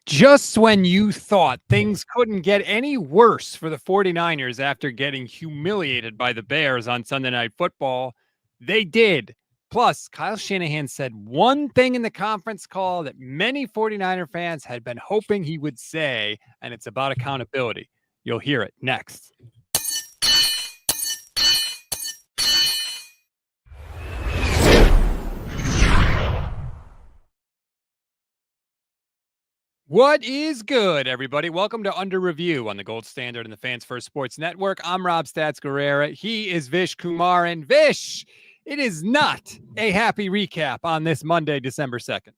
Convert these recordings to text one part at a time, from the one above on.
Just when you thought things couldn't get any worse for the 49ers after getting humiliated by the Bears on Sunday Night Football, they did. Plus, Kyle Shanahan said one thing in the conference call that many 49er fans had been hoping he would say, and it's about accountability. You'll hear it next. What is good, everybody? Welcome to Under Review on the Gold Standard and the Fans First Sports Network. I'm Rob Stats Guerrera. He is Vish Kumar. And Vish, it is not a happy recap on this Monday, December 2nd.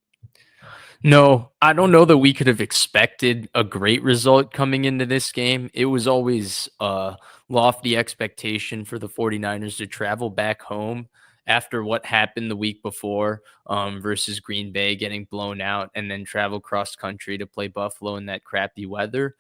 No, I don't know that we could have expected a great result coming into this game. It was always a lofty expectation for the 49ers to travel back home after what happened the week before versus Green Bay getting blown out and then travel cross country to play Buffalo in that crappy weather.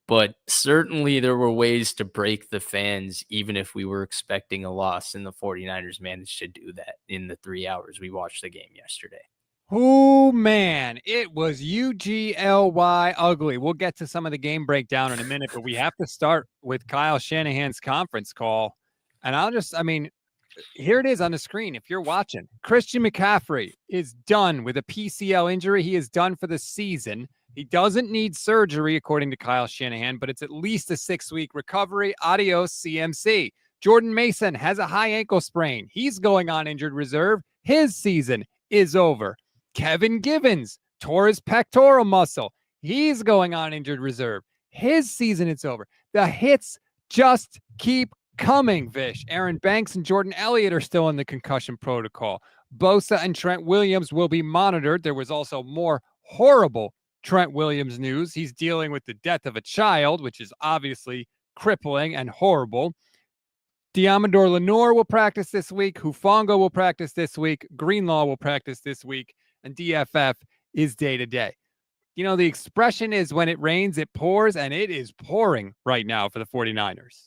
But certainly there were ways to break the fans, even if we were expecting a loss, and the 49ers managed to do that in the 3 hours we watched the game yesterday. Oh, man, it was UGLY ugly. We'll get to some of the game breakdown in a minute, but we have to start with Kyle Shanahan's conference call. And here it is on the screen. If you're watching, Christian McCaffrey is done with a PCL injury. He is done for the season. He doesn't need surgery, according to Kyle Shanahan, but it's at least a 6-week recovery. Adios, CMC. Jordan Mason has a high ankle sprain. He's going on injured reserve. His season is over. Kevin Givens tore his pectoral muscle. He's going on injured reserve. His season is over. The hits just keep coming, Vish. Aaron Banks and Jordan Elliott are still in the concussion protocol. Bosa and Trent Williams will be monitored. There was also more horrible Trent Williams news. He's dealing with the death of a child, which is obviously crippling and horrible. Deommodore Lenoir will practice this week. Hufanga will practice this week. Greenlaw will practice this week. And DFF is day-to-day. You know, the expression is when it rains, it pours, and it is pouring right now for the 49ers.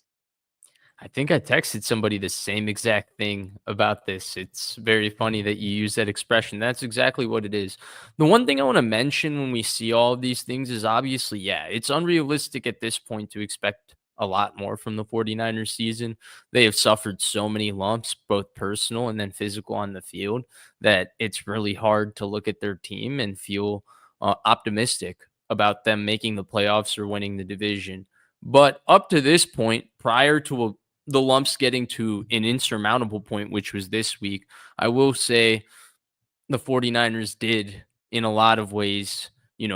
I think I texted somebody the same exact thing about this. It's very funny that you use that expression. That's exactly what it is. The one thing I want to mention when we see all of these things is obviously, it's unrealistic at this point to expect a lot more from the 49ers season. They have suffered so many lumps, both personal and then physical on the field, that it's really hard to look at their team and feel optimistic about them making the playoffs or winning the division. But up to this point, prior to the lumps getting to an insurmountable point, which was this week, I will say the 49ers did, in a lot of ways,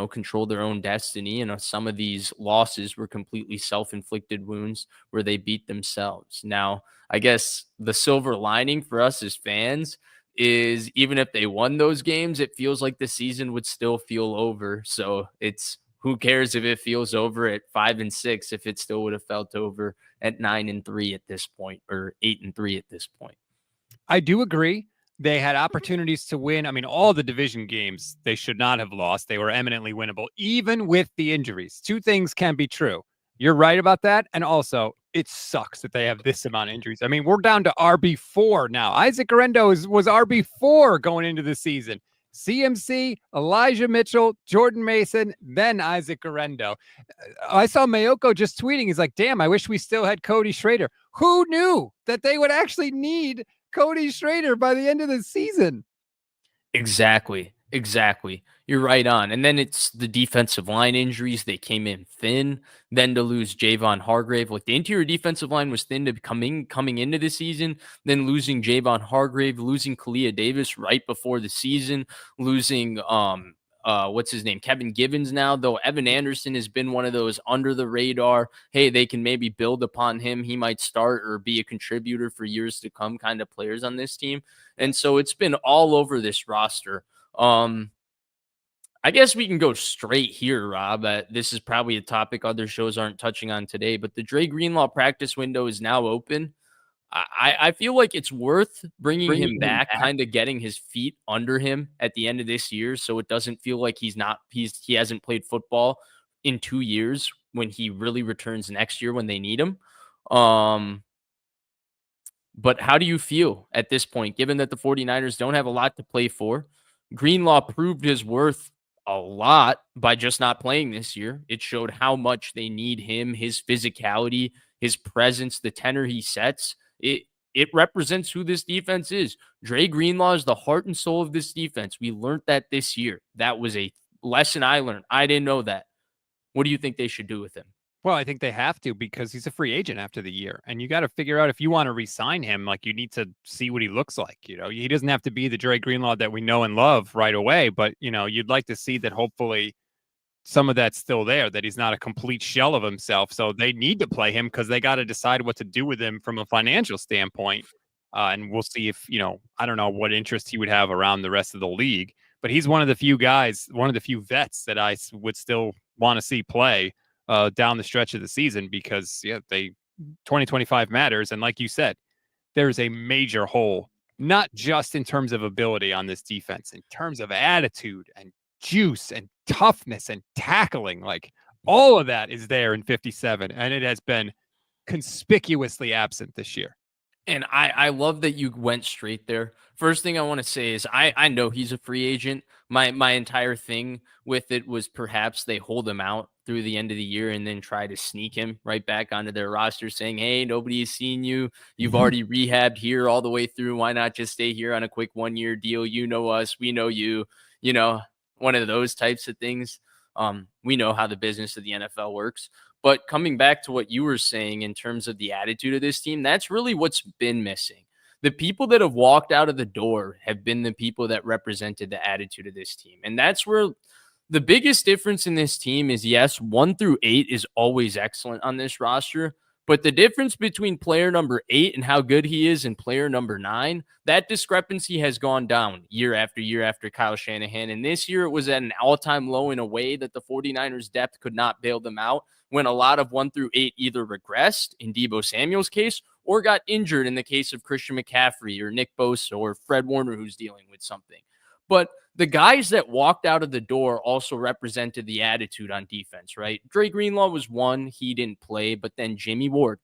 control their own destiny. And some of these losses were completely self-inflicted wounds where they beat themselves. Now, I guess the silver lining for us as fans is even if they won those games, it feels like the season would still feel over. So it's who cares if it feels over at 5-6, if it still would have felt over at 9-3 at this point, or 8-3 at this point. I do agree. They had opportunities to win. I mean, all the division games they should not have lost. They were eminently winnable, even with the injuries. Two things can be true. You're right about that. And also, it sucks that they have this amount of injuries. I mean, we're down to RB4 now. Isaac Guerendo was RB4 going into the season. CMC, Elijah Mitchell, Jordan Mason, then Isaac Guerendo. I saw Mayoko just tweeting. He's like, damn, I wish we still had Cody Schrader. Who knew that they would actually need Cody Schrader by the end of the season? Exactly. You're right on. And then it's the defensive line injuries. They came in thin. Then to lose Javon Hargrave, like the interior defensive line was thin to coming into the season. Then losing Javon Hargrave, losing Kalia Davis right before the season, losing what's his name? Kevin Givens now, though Evan Anderson has been one of those under the radar. Hey, they can maybe build upon him. He might start or be a contributor for years to come kind of players on this team. And so it's been all over this roster. I guess we can go straight here, Rob. This is probably a topic other shows aren't touching on today, but the Dre Greenlaw practice window is now open. I feel like it's worth bringing him back, kind of getting his feet under him at the end of this year, so it doesn't feel like he hasn't played football in 2 years when he really returns next year when they need him. But how do you feel at this point, given that the 49ers don't have a lot to play for? Greenlaw proved his worth a lot by just not playing this year. It showed how much they need him, his physicality, his presence, the tenor he sets. It represents who this defense is. Dre Greenlaw is the heart and soul of this defense. We learned that this year. That was a lesson I learned. I didn't know that. What do you think they should do with him? Well, I think they have to because he's a free agent after the year. And you got to figure out if you want to re-sign him, like you need to see what he looks like. He doesn't have to be the Dre Greenlaw that we know and love right away, but you'd like to see that hopefully some of that's still there, that he's not a complete shell of himself. So they need to play him because they got to decide what to do with him from a financial standpoint. And we'll see if, I don't know what interest he would have around the rest of the league, but he's one of the few guys, one of the few vets that I would still want to see play down the stretch of the season because 2025 matters. And like you said, there's a major hole, not just in terms of ability on this defense, in terms of attitude and juice and toughness and tackling. Like all of that is there in 57, and it has been conspicuously absent this year. And I love that you went straight there. First thing I want to say is I know he's a free agent. My entire thing with it was perhaps they hold him out through the end of the year and then try to sneak him right back onto their roster saying, hey, nobody has seen you. You've already rehabbed here all the way through. Why not just stay here on a quick 1-year deal? You know us. We know you. One of those types of things. We know how the business of the NFL works. But coming back to what you were saying in terms of the attitude of this team, that's really what's been missing. The people that have walked out of the door have been the people that represented the attitude of this team. And that's where the biggest difference in this team is, yes, 1 through 8 is always excellent on this roster. But the difference between player number 8 and how good he is and player number 9, that discrepancy has gone down year after year after Kyle Shanahan. And this year it was at an all-time low in a way that the 49ers depth could not bail them out when a lot of 1 through 8 either regressed in Deebo Samuel's case or got injured in the case of Christian McCaffrey or Nick Bosa or Fred Warner, who's dealing with something. But the guys that walked out of the door also represented the attitude on defense, right? Dre Greenlaw was one. He didn't play. But then Jimmy Ward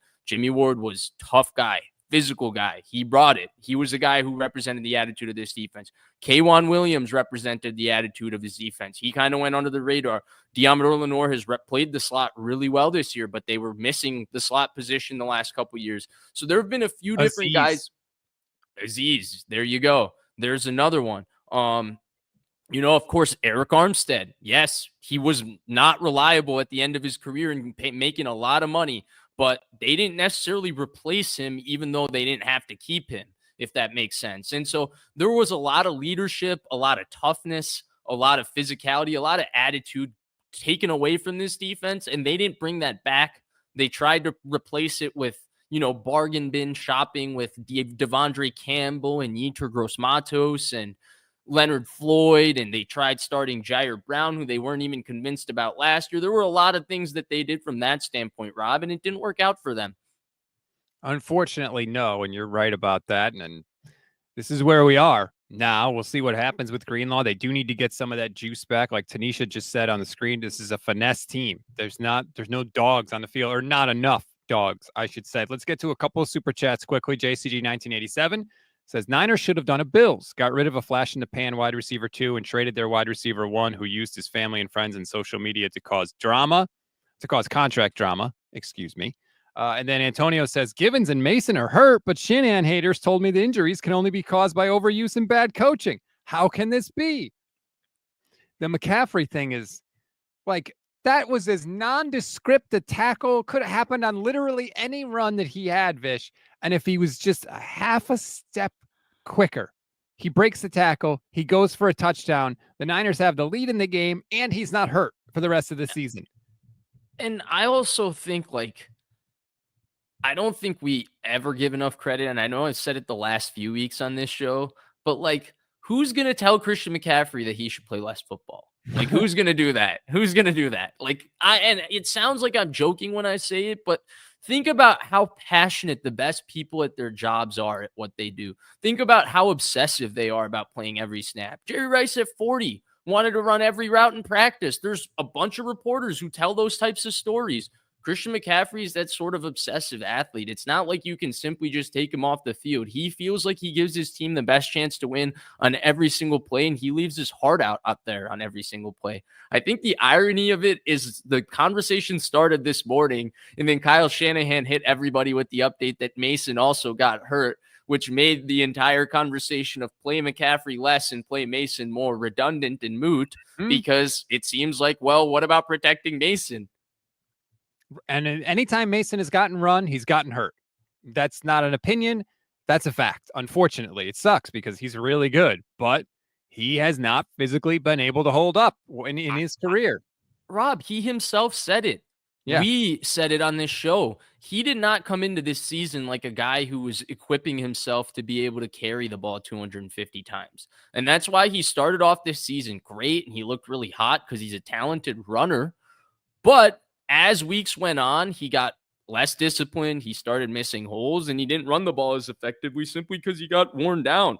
was tough guy, physical guy. He brought it. He was the guy who represented the attitude of this defense. K'Wan Williams represented the attitude of his defense. He kind of went under the radar. Deommodore Lenoir has played the slot really well this year, but they were missing the slot position the last couple of years. So there have been a few different guys. Aziz, there you go. There's another one. Of course, Eric Armstead. Yes, he was not reliable at the end of his career and making a lot of money, but they didn't necessarily replace him, even though they didn't have to keep him, if that makes sense. And so there was a lot of leadership, a lot of toughness, a lot of physicality, a lot of attitude taken away from this defense, and they didn't bring that back. They tried to replace it with, bargain bin shopping with Devondre Campbell and Yetur Gross-Matos and Leonard Floyd, and they tried starting Ji'Ayir Brown, who they weren't even convinced about last year. There were a lot of things that they did from that standpoint, Rob, and it didn't work out for them. Unfortunately, no, and you're right about that. And this is where we are now. We'll see what happens with Greenlaw. They do need to get some of that juice back. Like Tanisha just said on the screen, this is a finesse team. There's no dogs on the field, or not enough dogs, I should say. Let's get to a couple of super chats quickly. JCG 1987 says Niners should have done a Bills, got rid of a flash in the pan wide receiver 2 and traded their wide receiver 1, who used his family and friends and social media to cause contract drama. Excuse me. And then Antonio says Givens and Mason are hurt, but Shanahan haters told me the injuries can only be caused by overuse and bad coaching. How can this be? The McCaffrey thing is like, that was as nondescript a tackle. Could have happened on literally any run that he had, Vish. And if he was just a half a step quicker, he breaks the tackle. He goes for a touchdown. The Niners have the lead in the game, and he's not hurt for the rest of the season. And I also think, I don't think we ever give enough credit. And I know I've said it the last few weeks on this show, but who's going to tell Christian McCaffrey that he should play less football? Who's going to do that? Who's going to do that? And it sounds like I'm joking when I say it, but think about how passionate the best people at their jobs are at what they do. Think about how obsessive they are about playing every snap. Jerry Rice at 40 wanted to run every route in practice. There's a bunch of reporters who tell those types of stories. Christian McCaffrey is that sort of obsessive athlete. It's not like you can simply just take him off the field. He feels like he gives his team the best chance to win on every single play, and he leaves his heart out up there on every single play. I think the irony of it is the conversation started this morning, and then Kyle Shanahan hit everybody with the update that Mason also got hurt, which made the entire conversation of play McCaffrey less and play Mason more redundant and moot, because it seems like, well, what about protecting Mason? And anytime Mason has gotten run, he's gotten hurt. That's not an opinion. That's a fact. Unfortunately, it sucks because he's really good, but he has not physically been able to hold up in his career. Rob, he himself said it. Yeah. We said it on this show. He did not come into this season like a guy who was equipping himself to be able to carry the ball 250 times. And that's why he started off this season great, and he looked really hot because he's a talented runner. But as weeks went on, he got less disciplined. He started missing holes, and he didn't run the ball as effectively simply because he got worn down.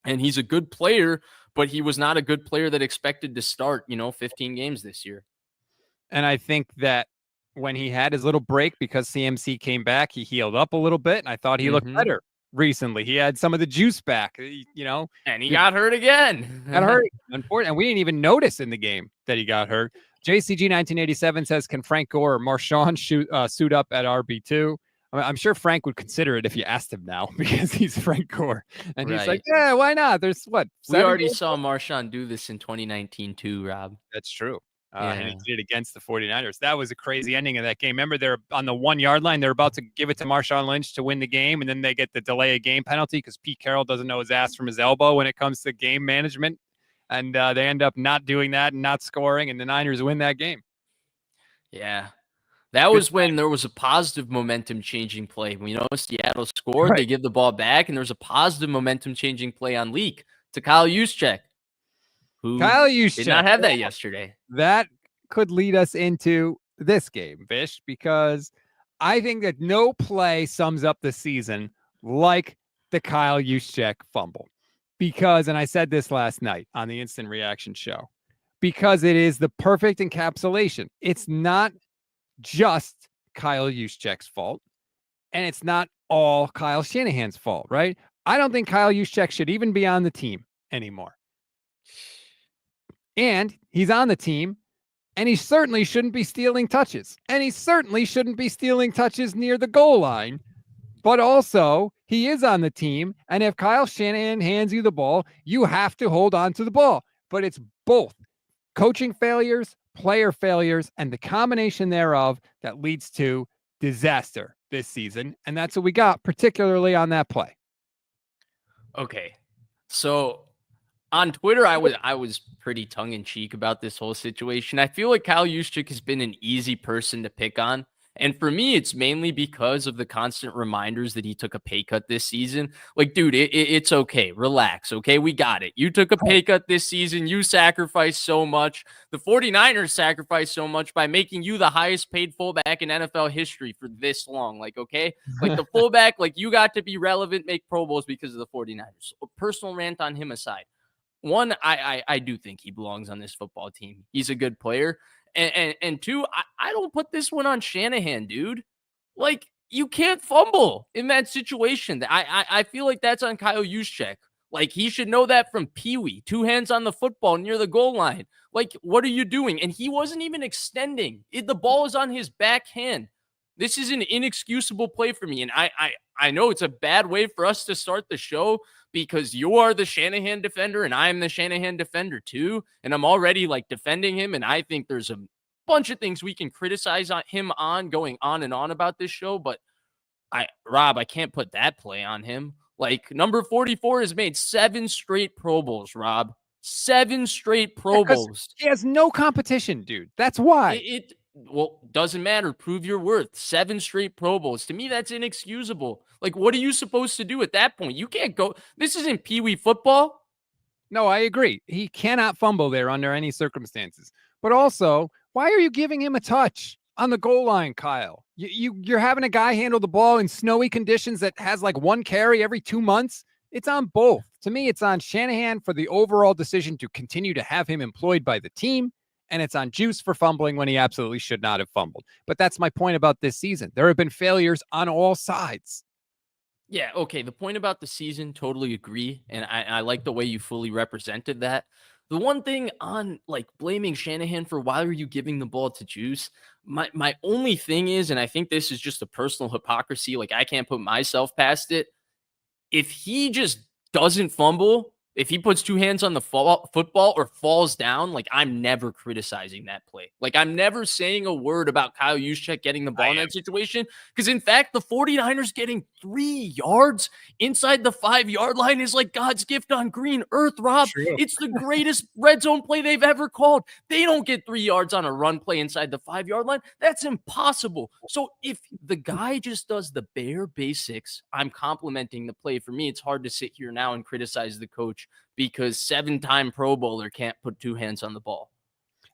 And he's a good player, but he was not a good player that expected to start, 15 games this year. And I think that when he had his little break because CMC came back, he healed up a little bit, and I thought he looked better recently. He had some of the juice back, And he got hurt again. Got hurt. Unfortunately, and we didn't even notice in the game that he got hurt. JCG 1987 says, can Frank Gore or Marshawn suit up at RB2? I'm sure Frank would consider it if you asked him now because he's Frank Gore. And he's like, yeah, why not? There's what? We already saw Marshawn do this in 2019 too, Rob. That's true. And he did it against the 49ers. That was a crazy ending of that game. Remember, they're on the 1 yard line. They're about to give it to Marshawn Lynch to win the game. And then they get the delay of game penalty because Pete Carroll doesn't know his ass from his elbow when it comes to game management. And they end up not doing that and not scoring, and the Niners win that game. Yeah. That was when there was a positive momentum-changing play. Seattle scored, They give the ball back, and there was a positive momentum-changing play on leak to Kyle Juszczyk, who did not have that yesterday. That could lead us into this game, Vish, because I think that no play sums up the season like the Kyle Juszczyk fumble. Because, and I said this last night on the Instant Reaction show, because it is the perfect encapsulation. It's not just Kyle Juszczyk's fault, and it's not all Kyle Shanahan's fault, right? I don't think Kyle Juszczyk should even be on the team anymore. And he's on the team, and he certainly shouldn't be stealing touches. And he certainly shouldn't be stealing touches near the goal line. But also, he is on the team, and if Kyle Shanahan hands you the ball, you have to hold on to the ball. But it's both coaching failures, player failures, and the combination thereof that leads to disaster this season. And that's what we got, particularly on that play. Okay. So on Twitter, I was pretty tongue-in-cheek about this whole situation. I feel like Kyle Juszczyk has been an easy person to pick on. And for me, it's mainly because of the constant reminders that he took a pay cut this season. Like, dude, it's okay. Relax, okay? We got it. You took a pay cut this season. You sacrificed so much. The 49ers sacrificed so much by making you the highest paid fullback in NFL history for this long. Like, okay? Like, the fullback, like, you got to be relevant, make Pro Bowls because of the 49ers. A personal rant on him aside. One, I do think he belongs on this football team. He's a good player. And two, I don't put this one on Shanahan, dude. Like, you can't fumble in that situation. I feel like that's on Kyle Juszczyk. Like, he should know that from Pee Wee. 2 hands on the football near the goal line. Like, what are you doing? And he wasn't even extending. The ball is on his backhand. This is an inexcusable play for me. And I know it's a bad way for us to start the show because you are the Shanahan defender and I'm the Shanahan defender too. And I'm already like defending him. And I think there's a bunch of things we can criticize him on going on and on about this show. But Rob, I can't put that play on him. Like, number 44 has made 7 straight Pro Bowls, Rob. 7 straight Pro Bowls. He has no competition, dude. That's why. Well, doesn't matter. Prove your worth. 7 straight Pro Bowls. To me, that's inexcusable. Like, what are you supposed to do at that point? You can't go. This isn't Pee Wee football. No, I agree. He cannot fumble there under any circumstances. But also, why are you giving him a touch on the goal line, Kyle? You're having a guy handle the ball in snowy conditions that has like 1 carry every 2 months. It's on both. To me, it's on Shanahan for the overall decision to continue to have him employed by the team. and it's on Juice for fumbling when he absolutely should not have fumbled. But that's my point about this season. There have been failures on all sides. Yeah, okay. The point about the season, totally agree. And I like the way you fully represented that. The one thing on like blaming Shanahan for why are you giving the ball to Juice? My only thing is, and I think this is just a personal hypocrisy, like I can't put myself past it. If he just doesn't fumble, if he puts two hands on the football or falls down, like I'm never criticizing that play. Like I'm never saying a word about Kyle Juszczyk getting the ball in that situation. Because in fact, the 49ers getting 3 yards inside the 5-yard line is like God's gift on green earth, Rob. True. It's the greatest red zone play they've ever called. They don't get 3 yards on a run play inside the 5-yard line. That's impossible. So if the guy just does the bare basics, I'm complimenting the play. For me, it's hard to sit here now and criticize the coach because 7-time Pro Bowler can't put two hands on the ball.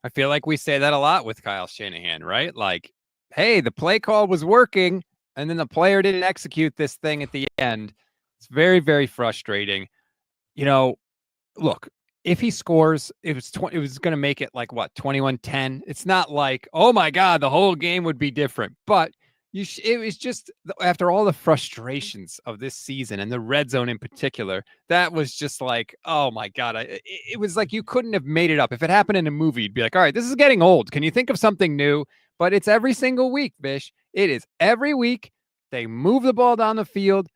I feel like we say that a lot with Kyle Shanahan, right? Like, hey, the play call was working, and then the player didn't execute this thing at the end. It's very, very frustrating. You know, look, if he scores, it was going to make it like what, 21-10. It's not like, oh my God, the whole game would be different. But it was just after all the frustrations of this season and the red zone in particular, that was just like, oh my God, it was like you couldn't have made it up. If it happened in a movie, you'd be like, all right, this is getting old. Can you think of something new? But it's every single week, Bish. It is every week. They move the ball down the field.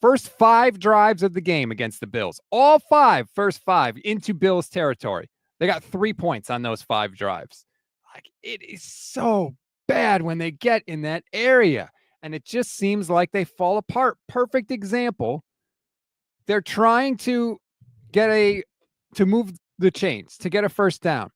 First 5 drives of the game against the Bills, all 5, first 5 into Bills territory. They got 3 points on those 5 drives. Like, it is so bad when they get in that area, and it just seems like they fall apart. Perfect example. They're trying to move the chains to get a first down.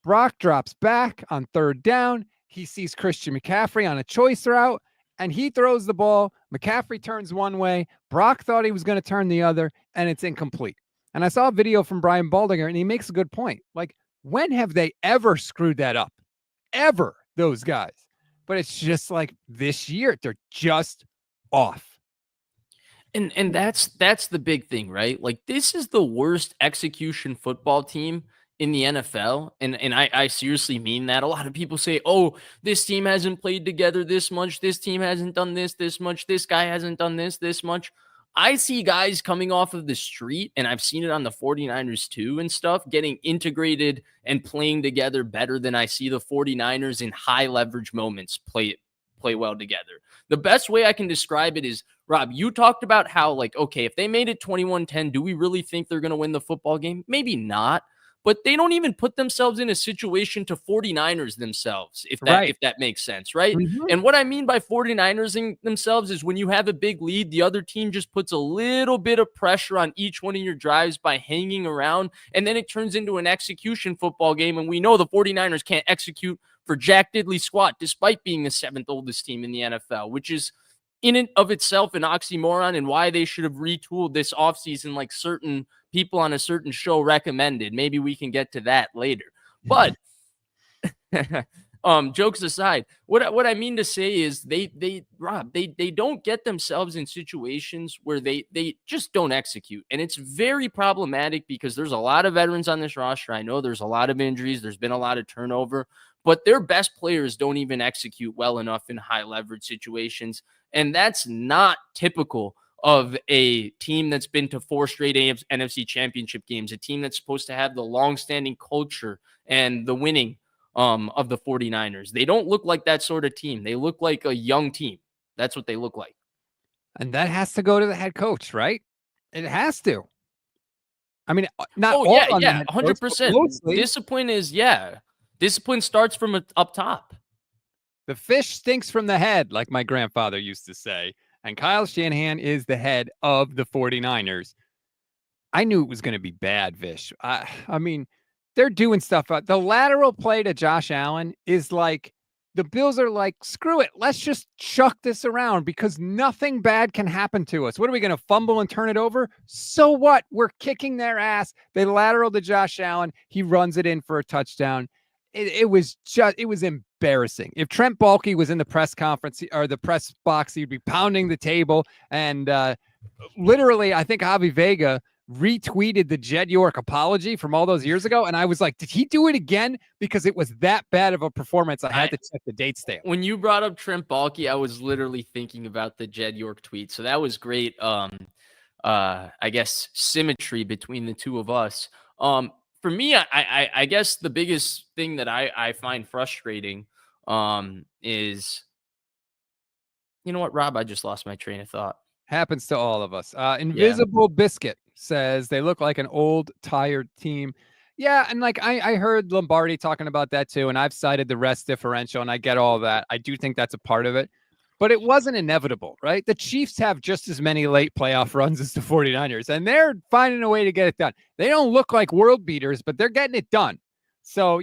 Brock drops back on 3rd down. He sees Christian McCaffrey on a choice route, and he throws the ball. McCaffrey turns one way. Brock thought he was going to turn the other, and it's incomplete. And I saw a video from Brian Baldinger, and he makes a good point. Like, when have they ever screwed that up? Ever, those guys. But it's just like this year, they're just off. And that's the big thing, right? Like, this is the worst execution football team in the NFL. And I seriously mean that. A lot of people say, oh, this team hasn't played together this much. This team hasn't done this much. This guy hasn't done this much. I see guys coming off of the street, and I've seen it on the 49ers too and stuff, getting integrated and playing together better than I see the 49ers in high leverage moments play well together. The best way I can describe it is, Rob, you talked about how, like, okay, if they made it 21-10, do we really think they're going to win the football game? Maybe not. But they don't even put themselves in a situation to 49ers themselves, if that makes sense, right? Mm-hmm. And what I mean by 49ers themselves is when you have a big lead, the other team just puts a little bit of pressure on each one of your drives by hanging around, and then it turns into an execution football game, and we know the 49ers can't execute for jack diddly squat, despite being the 7th oldest team in the NFL, which is in and of itself an oxymoron, and why they should have retooled this offseason like certain people on a certain show recommended. Maybe we can get to that later. But jokes aside, what I mean to say is they don't get themselves in situations where they just don't execute. And it's very problematic because there's a lot of veterans on this roster. I know there's a lot of injuries. There's been a lot of turnover, but their best players don't even execute well enough in high leverage situations. And that's not typical of a team that's been to 4 straight NFC championship games, a team that's supposed to have the long-standing culture and the winning of the 49ers. They don't look like that sort of team. They look like a young team. That's what they look like. And that has to go to the head coach, right? It has to. I mean, not all. Yeah, 100%. Discipline starts from up top. The fish stinks from the head, like my grandfather used to say. And Kyle Shanahan is the head of the 49ers. I knew it was going to be bad, Vish. I mean, they're doing stuff. The lateral play to Josh Allen is like, the Bills are like, screw it. Let's just chuck this around because nothing bad can happen to us. What are we going to fumble and turn it over? So what? We're kicking their ass. They lateral to Josh Allen. He runs it in for a touchdown. It was embarrassing. If Trent Baalke was in the press conference or the press box, he'd be pounding the table. And literally, I think Javi Vega retweeted the Jed York apology from all those years ago. And I was like, did he do it again? Because it was that bad of a performance. I had to check the date stamp. When you brought up Trent Baalke, I was literally thinking about the Jed York tweet. So that was great. I guess symmetry between the two of us. For me, I guess the biggest thing that I find frustrating is, you know what, Rob? I just lost my train of thought. Happens to all of us. Invisible Biscuit says they look like an old, tired team. Yeah, and like I heard Lombardi talking about that too, and I've cited the rest differential, and I get all that. I do think that's a part of it, but it wasn't inevitable, right? The Chiefs have just as many late playoff runs as the 49ers, and they're finding a way to get it done. They don't look like world beaters, but they're getting it done. So,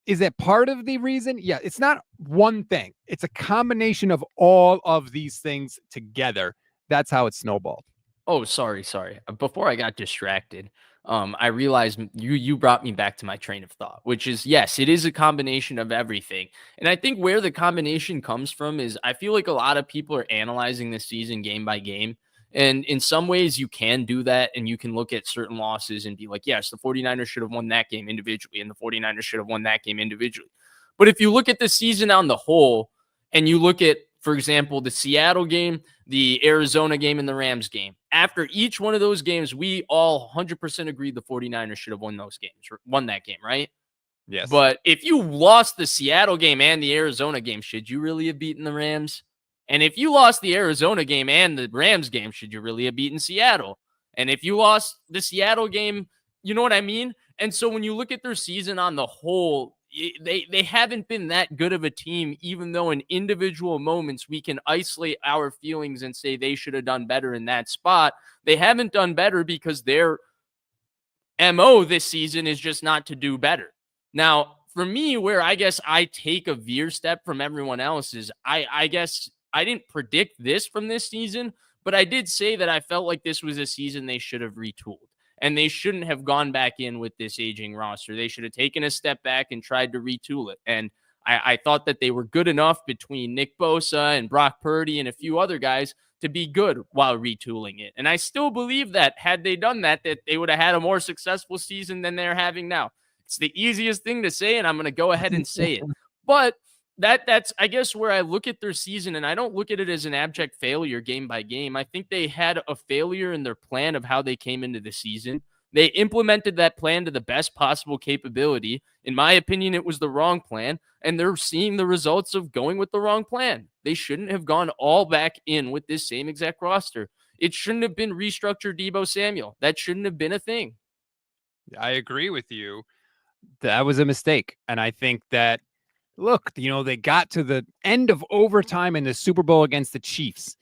is it part of the reason? Yeah, it's not one thing. It's a combination of all of these things together. That's how it snowballed. Oh, sorry. Before I got distracted, I realized you brought me back to my train of thought, which is, yes, it is a combination of everything. And I think where the combination comes from is I feel like a lot of people are analyzing this season game by game. And in some ways you can do that, and you can look at certain losses and be like, yes, the 49ers should have won that game individually, and the 49ers should have won that game individually. But if you look at the season on the whole, and you look at, for example, the Seattle game, the Arizona game, and the Rams game, after each one of those games, we all 100% agreed the 49ers should have won those games, or won that game, right? Yes. But if you lost the Seattle game and the Arizona game, should you really have beaten the Rams? And if you lost the Arizona game and the Rams game, should you really have beaten Seattle? And if you lost the Seattle game, you know what I mean? And so when you look at their season on the whole, they haven't been that good of a team, even though in individual moments we can isolate our feelings and say they should have done better in that spot. They haven't done better because their MO this season is just not to do better. Now, for me, where I guess I take a veer step from everyone else is I guess I didn't predict this from this season, but I did say that I felt like this was a season they should have retooled. And they shouldn't have gone back in with this aging roster. They should have taken a step back and tried to retool it. And I thought that they were good enough between Nick Bosa and Brock Purdy and a few other guys to be good while retooling it. And I still believe that had they done that they would have had a more successful season than they're having now. It's the easiest thing to say, and I'm going to go ahead and say it. But that's I guess where I look at their season, and I don't look at it as an abject failure game by game. I think they had a failure in their plan of how they came into the season. They implemented that plan to the best possible capability. In my opinion, it was the wrong plan, and they're seeing the results of going with the wrong plan. They shouldn't have gone all back in with this same exact roster. It shouldn't have been restructured Deebo Samuel. That shouldn't have been a thing. I agree with you. That was a mistake. And I think that, look, they got to the end of overtime in the Super Bowl against the Chiefs.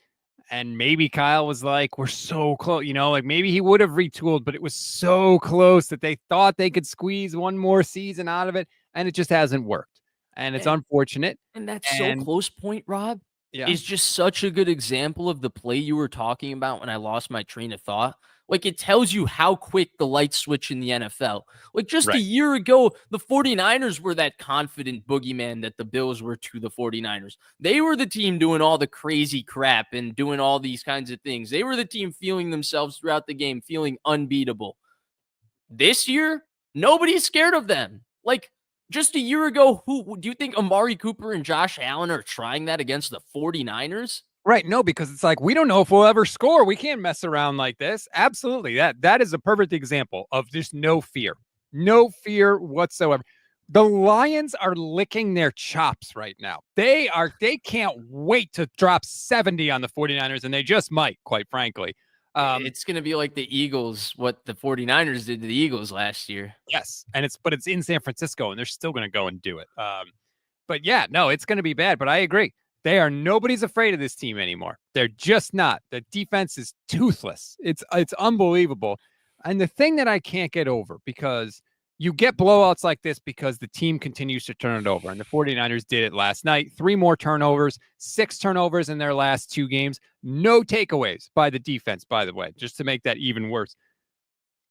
And maybe Kyle was like, we're so close, like maybe he would have retooled, but it was so close that they thought they could squeeze one more season out of it. And it just hasn't worked. And it's unfortunate. And that's so close point, Rob, yeah, is just such a good example of the play you were talking about when I lost my train of thought. Like, it tells you how quick the lights switch in the NFL. Like, just a year ago, the 49ers were that confident boogeyman that the Bills were to the 49ers. They were the team doing all the crazy crap and doing all these kinds of things. They were the team feeling themselves throughout the game, feeling unbeatable. This year, nobody's scared of them. Like, just a year ago, who do you think Amari Cooper and Josh Allen are trying that against the 49ers? Right. No, because it's like, we don't know if we'll ever score. We can't mess around like this. Absolutely. That is a perfect example of just no fear whatsoever. The Lions are licking their chops right now. They can't wait to drop 70 on the 49ers, and they just might, quite frankly. It's going to be like the Eagles, what the 49ers did to the Eagles last year. Yes. And it's in San Francisco, and they're still going to go and do it. But yeah, no, it's going to be bad, but I agree. Nobody's afraid of this team anymore. They're just not. The defense is toothless. It's unbelievable. And the thing that I can't get over, because you get blowouts like this because the team continues to turn it over. And the 49ers did it last night. 3 more turnovers, 6 turnovers in their last 2 games. No takeaways by the defense, by the way, just to make that even worse.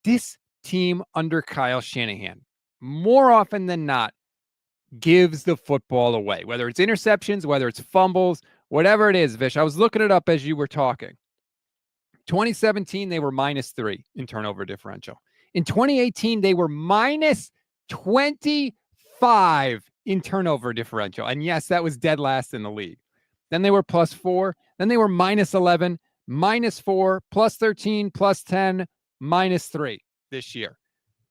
This team under Kyle Shanahan, more often than not, gives the football away, whether it's interceptions, whether it's fumbles, whatever it is. Vish, I was looking it up as you were talking. 2017, they were -3 in turnover differential. In 2018, they were -25 in turnover differential. And yes, that was dead last in the league. Then they were +4. Then they were -11, -4, +13, +10, -3 this year.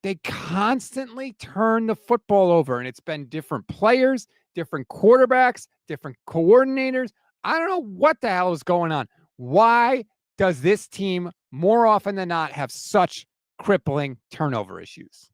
They constantly turn the football over, and it's been different players, different quarterbacks, different coordinators. I don't know what the hell is going on. Why does this team more often than not have such crippling turnover issues?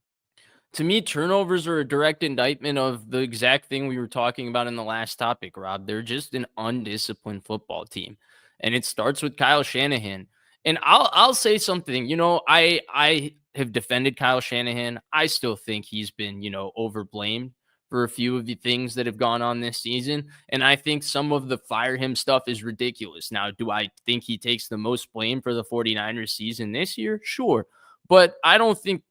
To me, turnovers are a direct indictment of the exact thing we were talking about in the last topic, Rob. They're just an undisciplined football team. And it starts with Kyle Shanahan. And I'll say something, I have defended Kyle Shanahan. I still think he's been, overblamed for a few of the things that have gone on this season. And I think some of the fire him stuff is ridiculous. Now, do I think he takes the most blame for the 49ers season this year? Sure. But I don't think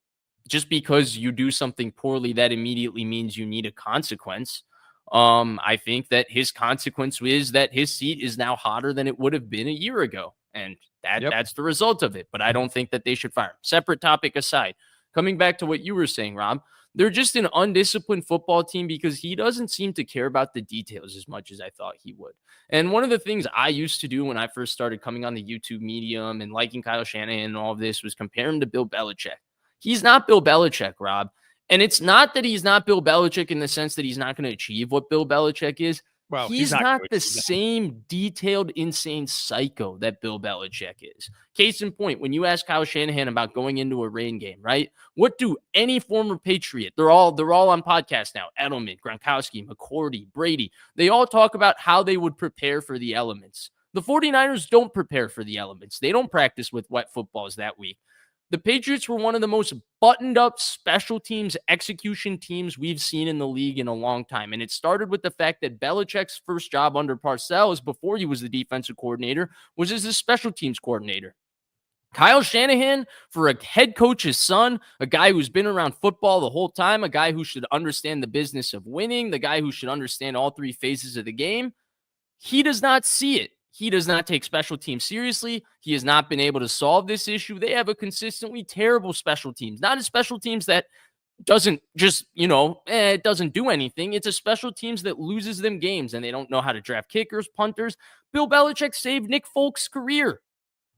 just because you do something poorly, that immediately means you need a consequence. I think that his consequence is that his seat is now hotter than it would have been a year ago. And that's the result of it. But I don't think that they should fire him. Separate topic aside, coming back to what you were saying, Rob, they're just an undisciplined football team because he doesn't seem to care about the details as much as I thought he would. And one of the things I used to do when I first started coming on the YouTube medium and liking Kyle Shanahan and all of this was compare him to Bill Belichick. He's not Bill Belichick, Rob. And it's not that he's not Bill Belichick in the sense that he's not going to achieve what Bill Belichick is. Well, he's not the same detailed, insane psycho that Bill Belichick is. Case in point, when you ask Kyle Shanahan about going into a rain game, right? What do any former Patriot, they're all on podcasts now, Edelman, Gronkowski, McCourty, Brady, they all talk about how they would prepare for the elements. The 49ers don't prepare for the elements. They don't practice with wet footballs that week. The Patriots were one of the most buttoned up special teams execution teams we've seen in the league in a long time. And it started with the fact that Belichick's first job under Parcells, before he was the defensive coordinator, was as a special teams coordinator. Kyle Shanahan, for a head coach's son, a guy who's been around football the whole time, a guy who should understand the business of winning, the guy who should understand all three phases of the game, he does not see it. He does not take special teams seriously. He has not been able to solve this issue. They have a consistently terrible special teams, not a special teams that doesn't just, it doesn't do anything. It's a special teams that loses them games, and they don't know how to draft kickers, punters. Bill Belichick saved Nick Folk's career.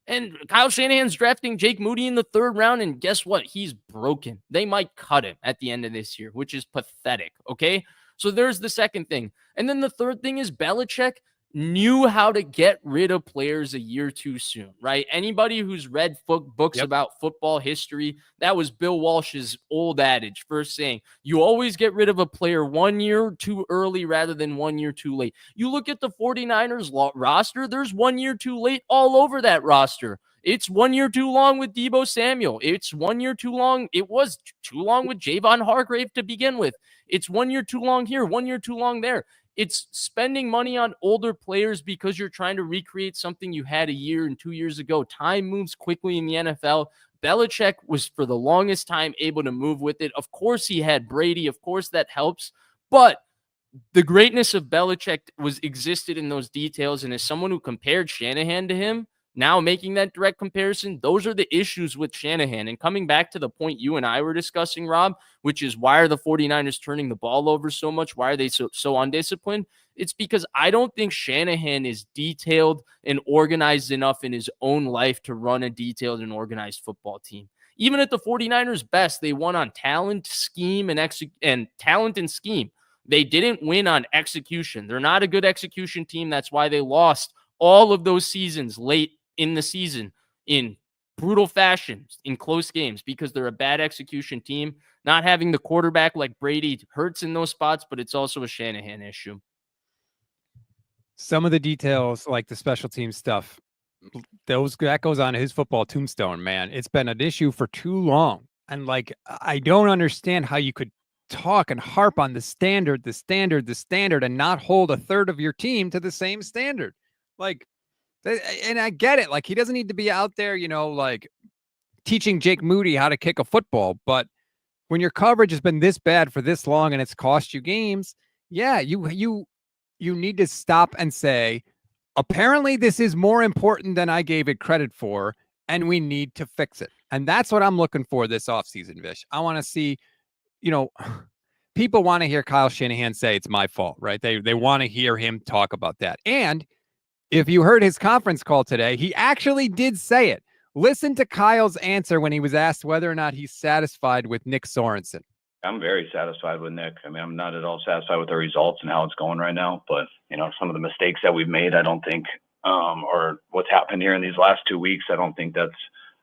And Kyle Shanahan's drafting Jake Moody in the 3rd round, and guess what? He's broken. They might cut him at the end of this year, which is pathetic, okay? So there's the second thing. And then the third thing is Belichick knew how to get rid of players a year too soon, right? Anybody who's read books about football history, that was Bill Walsh's old adage, first saying, you always get rid of a player 1 year too early rather than 1 year too late. You look at the 49ers roster, there's 1 year too late all over that roster. It's 1 year too long with Deebo Samuel. It's 1 year too long. It was too long with Javon Hargrave to begin with. It's 1 year too long here, 1 year too long there. It's spending money on older players because you're trying to recreate something you had a year and 2 years ago. Time moves quickly in the NFL. Belichick was for the longest time able to move with it. Of course, he had Brady. Of course, that helps. But the greatness of Belichick existed in those details. And as someone who compared Shanahan to him, now making that direct comparison, those are the issues with Shanahan. And coming back to the point you and I were discussing, Rob, which is why are the 49ers turning the ball over so much? Why are they so undisciplined? It's because I don't think Shanahan is detailed and organized enough in his own life to run a detailed and organized football team. Even at the 49ers' best, they won on talent, scheme, and talent and scheme. They didn't win on execution. They're not a good execution team. That's why they lost all of those seasons late in the season in brutal fashion, in close games, because they're a bad execution team. Not having the quarterback like Brady hurts in those spots, but it's also a Shanahan issue. Some of the details, like the special team stuff, that goes on his football tombstone, man. It's been an issue for too long. And I don't understand how you could talk and harp on the standard, and not hold a third of your team to the same standard. And I get it. He doesn't need to be out there, teaching Jake Moody how to kick a football. But when your coverage has been this bad for this long and it's cost you games, yeah, you need to stop and say, apparently this is more important than I gave it credit for, and we need to fix it. And that's what I'm looking for this offseason, Vish. I want to see, you know, people want to hear Kyle Shanahan say it's my fault, right? They want to hear him talk about that. And if you heard his conference call today, he actually did say it. Listen to Kyle's answer when he was asked whether or not he's satisfied with Nick Sorensen. I'm very satisfied with Nick. I mean, I'm not at all satisfied with the results and how it's going right now, but some of the mistakes that we've made, I don't think, or what's happened here in these last 2 weeks, I don't think that's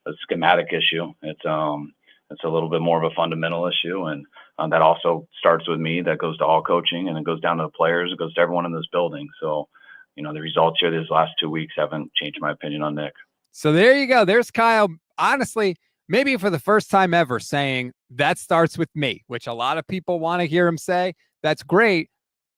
a schematic issue. It's a little bit more of a fundamental issue, and that also starts with me. That goes to all coaching, and it goes down to the players. It goes to everyone in this building. So, the results here these last 2 weeks haven't changed my opinion on Nick. So there you go. There's Kyle. Honestly, maybe for the first time ever saying that starts with me, which a lot of people want to hear him say. That's great.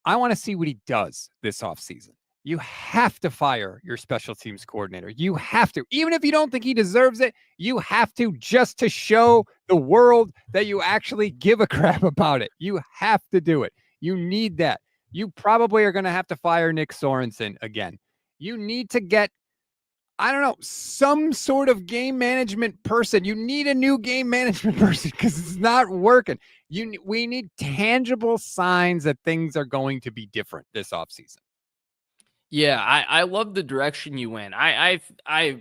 I want to see what he does this offseason. You have to fire your special teams coordinator. You have to. Even if you don't think he deserves it, you have to, just to show the world that you actually give a crap about it. You have to do it. You need that. You probably are going to have to fire Nick Sorensen again. You need to get, I don't know, some sort of game management person. You need a new game management person because it's not working. We need tangible signs that things are going to be different this offseason. Yeah, I love the direction you went. I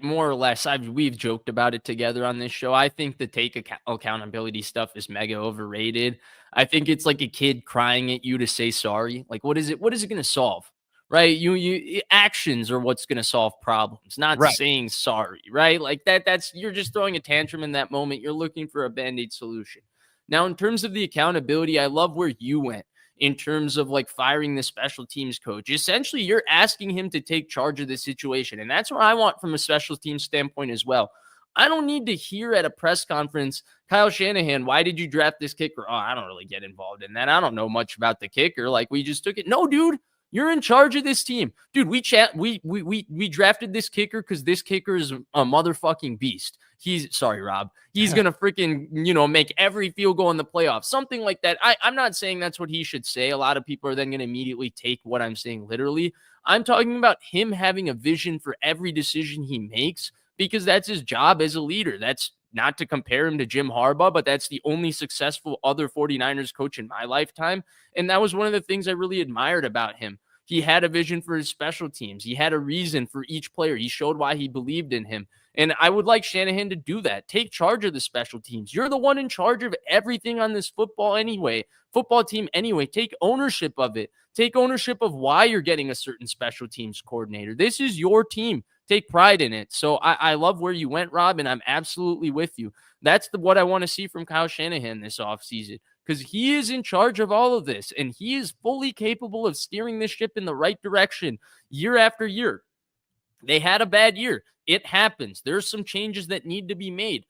more or less, we've joked about it together on this show. I think the accountability stuff is mega overrated. I think it's like a kid crying at you to say sorry. Like, what is it going to solve? Right? You actions are what's going to solve problems, not right. Saying sorry, right? Like that's you're just throwing a tantrum in that moment. You're looking for a band-aid solution. Now, in terms of the accountability, I love where you went in terms of like firing the special teams coach. Essentially, you're asking him to take charge of the situation. And that's what I want from a special teams standpoint as well. I don't need to hear at a press conference, Kyle Shanahan, why did you draft this kicker? Oh, I don't really get involved in that. I don't know much about the kicker. Like, we just took it. No, dude. You're in charge of this team. Dude, we drafted this kicker because this kicker is a motherfucking beast. Sorry, Rob. He's going to freaking, make every field goal in the playoffs. Something like that. I'm not saying that's what he should say. A lot of people are then going to immediately take what I'm saying literally. I'm talking about him having a vision for every decision he makes because that's his job as a leader. That's not to compare him to Jim Harbaugh, but that's the only successful other 49ers coach in my lifetime. And that was one of the things I really admired about him. He had a vision for his special teams. He had a reason for each player. He showed why he believed in him. And I would like Shanahan to do that. Take charge of the special teams. You're the one in charge of everything on this football team anyway. Take ownership of it. Take ownership of why you're getting a certain special teams coordinator. This is your team. Take pride in it. So I love where you went, Rob, and I'm absolutely with you. That's what I want to see from Kyle Shanahan this offseason, because he is in charge of all of this, and he is fully capable of steering this ship in the right direction year after year. They had a bad year. It happens. There's some changes that need to be made.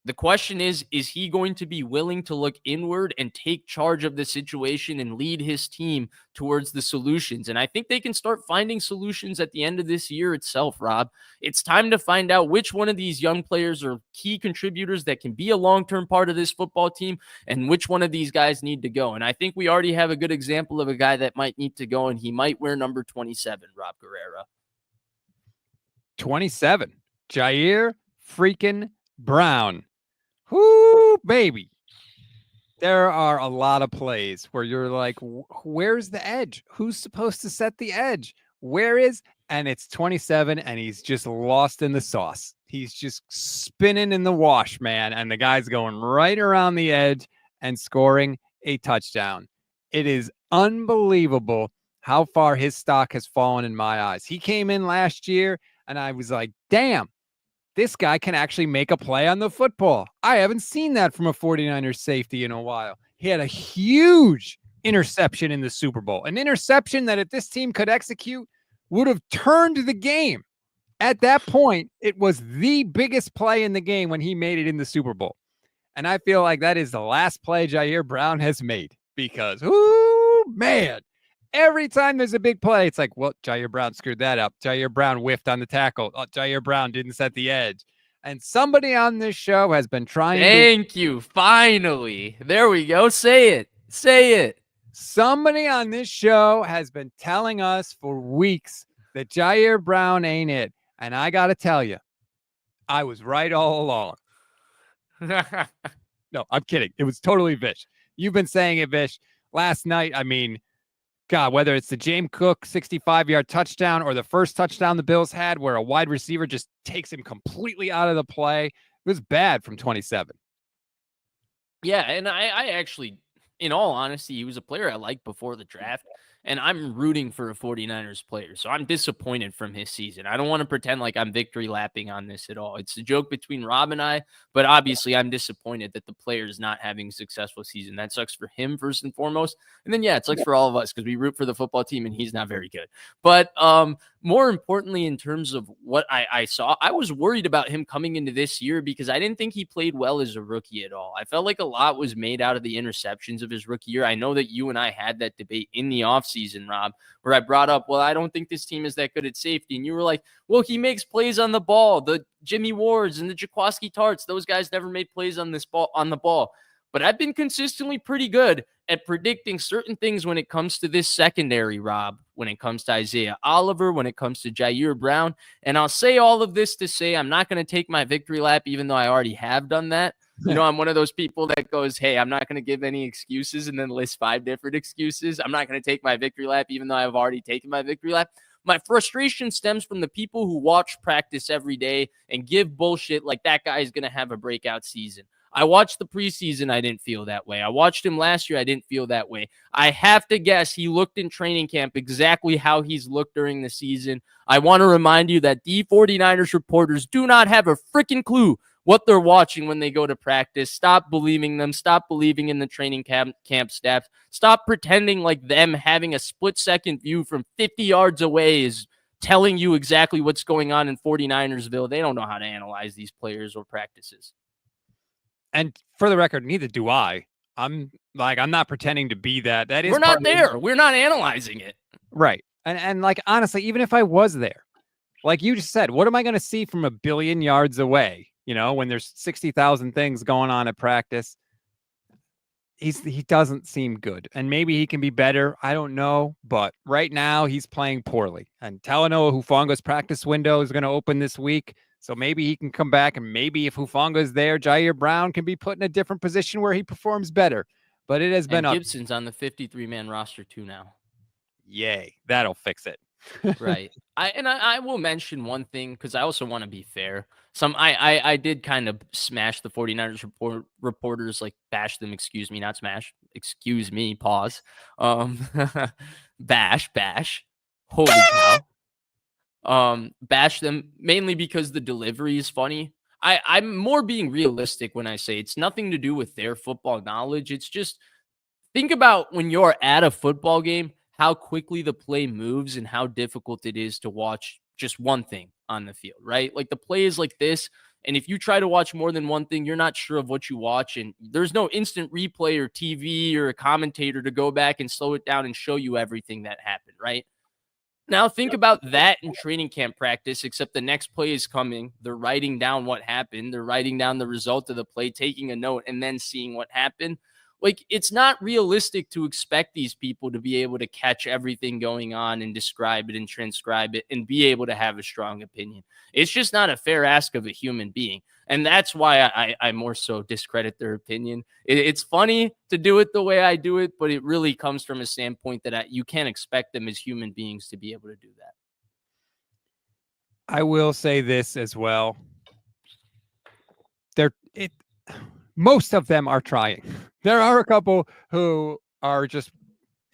The question is he going to be willing to look inward and take charge of the situation and lead his team towards the solutions? And I think they can start finding solutions at the end of this year itself, Rob. It's time to find out which one of these young players are key contributors that can be a long-term part of this football team and which one of these guys need to go. And I think we already have a good example of a guy that might need to go, and he might wear number 27, Rob Guerrera. 27. Ji'Ayir freaking Brown. Whoo, baby. There are a lot of plays where you're like, where's the edge? Who's supposed to set the edge? Where is? And it's 27, and he's just lost in the sauce. He's just spinning in the wash, man. And the guy's going right around the edge and scoring a touchdown. It is unbelievable how far his stock has fallen in my eyes. He came in last year, and I was like, damn. This guy can actually make a play on the football. I haven't seen that from a 49ers safety in a while. He had a huge interception in the Super Bowl, an interception that if this team could execute would have turned the game. At that point, it was the biggest play in the game when he made it in the Super Bowl. And I feel like that is the last play Ji'Ayir Brown has made because, ooh, man, every time there's a big play, it's like, well, Ji'Ayir Brown screwed that up. Ji'Ayir Brown whiffed on the tackle. Oh, Ji'Ayir Brown didn't set the edge. And somebody on this show has been trying Thank you. Finally. There we go. Say it. Say it. Somebody on this show has been telling us for weeks that Ji'Ayir Brown ain't it. And I got to tell you, I was right all along. No, I'm kidding. It was totally Vish. You've been saying it, Vish. Last night, I mean, God, whether it's the James Cook 65-yard touchdown or the first touchdown the Bills had where a wide receiver just takes him completely out of the play, it was bad from 27. Yeah, and I actually, in all honesty, he was a player I liked before the draft, and I'm rooting for a 49ers player, so I'm disappointed from his season. I don't want to pretend like I'm victory lapping on this at all. It's a joke between Rob and I, but obviously I'm disappointed that the player is not having a successful season. That sucks for him first and foremost, and then, yeah, it sucks for all of us because we root for the football team, and he's not very good. But more importantly, in terms of what I saw, I was worried about him coming into this year because I didn't think he played well as a rookie at all. I felt like a lot was made out of the interceptions of his rookie year. I know that you and I had that debate in the offseason, Rob, where I brought up, well, I don't think this team is that good at safety. And you were like, well, he makes plays on the ball. The Jimmy Wards and the Jaquaski Tarts, those guys never made plays on the ball. But I've been consistently pretty good at predicting certain things when it comes to this secondary, Rob, when it comes to Isaiah Oliver, when it comes to Ji'Ayir Brown. And I'll say all of this to say I'm not going to take my victory lap, even though I already have done that. You know, I'm one of those people that goes, hey, I'm not going to give any excuses and then list 5 different excuses. I'm not going to take my victory lap, even though I've already taken my victory lap. My frustration stems from the people who watch practice every day and give bullshit like that guy is going to have a breakout season. I watched the preseason. I didn't feel that way. I watched him last year. I didn't feel that way. I have to guess he looked in training camp exactly how he's looked during the season. I want to remind you that the 49ers reporters do not have a freaking clue what they're watching when they go to practice. Stop believing them. Stop believing in the training camp staff. Stop pretending like them having a split-second view from 50 yards away is telling you exactly what's going on in 49ersville. They don't know how to analyze these players or practices. And for the record, neither do I. I'm not pretending to be that. That is, we're not there. We're not analyzing it. Right. And like, honestly, even if I was there, like you just said, what am I going to see from 1 billion yards away? You know, when there's 60,000 things going on at practice, he doesn't seem good. And maybe he can be better. I don't know. But right now he's playing poorly. And Talanoa Hufanga's practice window is going to open this week. So maybe he can come back, and maybe if Hufanga's there, Ji'Ayir Brown can be put in a different position where he performs better. But it has been Gibson's on the 53-man roster too now. Yay. That'll fix it. Right. I will mention one thing because I also want to be fair. I did kind of smash the 49ers reporters, like bash them, excuse me, not smash, excuse me, pause. Bash. Holy cow. Bash them mainly because the delivery is funny. I'm more being realistic when I say it's nothing to do with their football knowledge. It's just think about when you're at a football game, how quickly the play moves and how difficult it is to watch just one thing on the field, right? Like the play is like this. And if you try to watch more than one thing, you're not sure of what you watch. And there's no instant replay or TV or a commentator to go back and slow it down and show you everything that happened, right? Now think about that in training camp practice, except the next play is coming. They're writing down what happened. They're writing down the result of the play, taking a note, and then seeing what happened. Like, it's not realistic to expect these people to be able to catch everything going on and describe it and transcribe it and be able to have a strong opinion. It's just not a fair ask of a human being. And that's why I more so discredit their opinion. It's funny to do it the way I do it, but it really comes from a standpoint that you can't expect them as human beings to be able to do that. I will say this as well. Most of them are trying. There are a couple who are just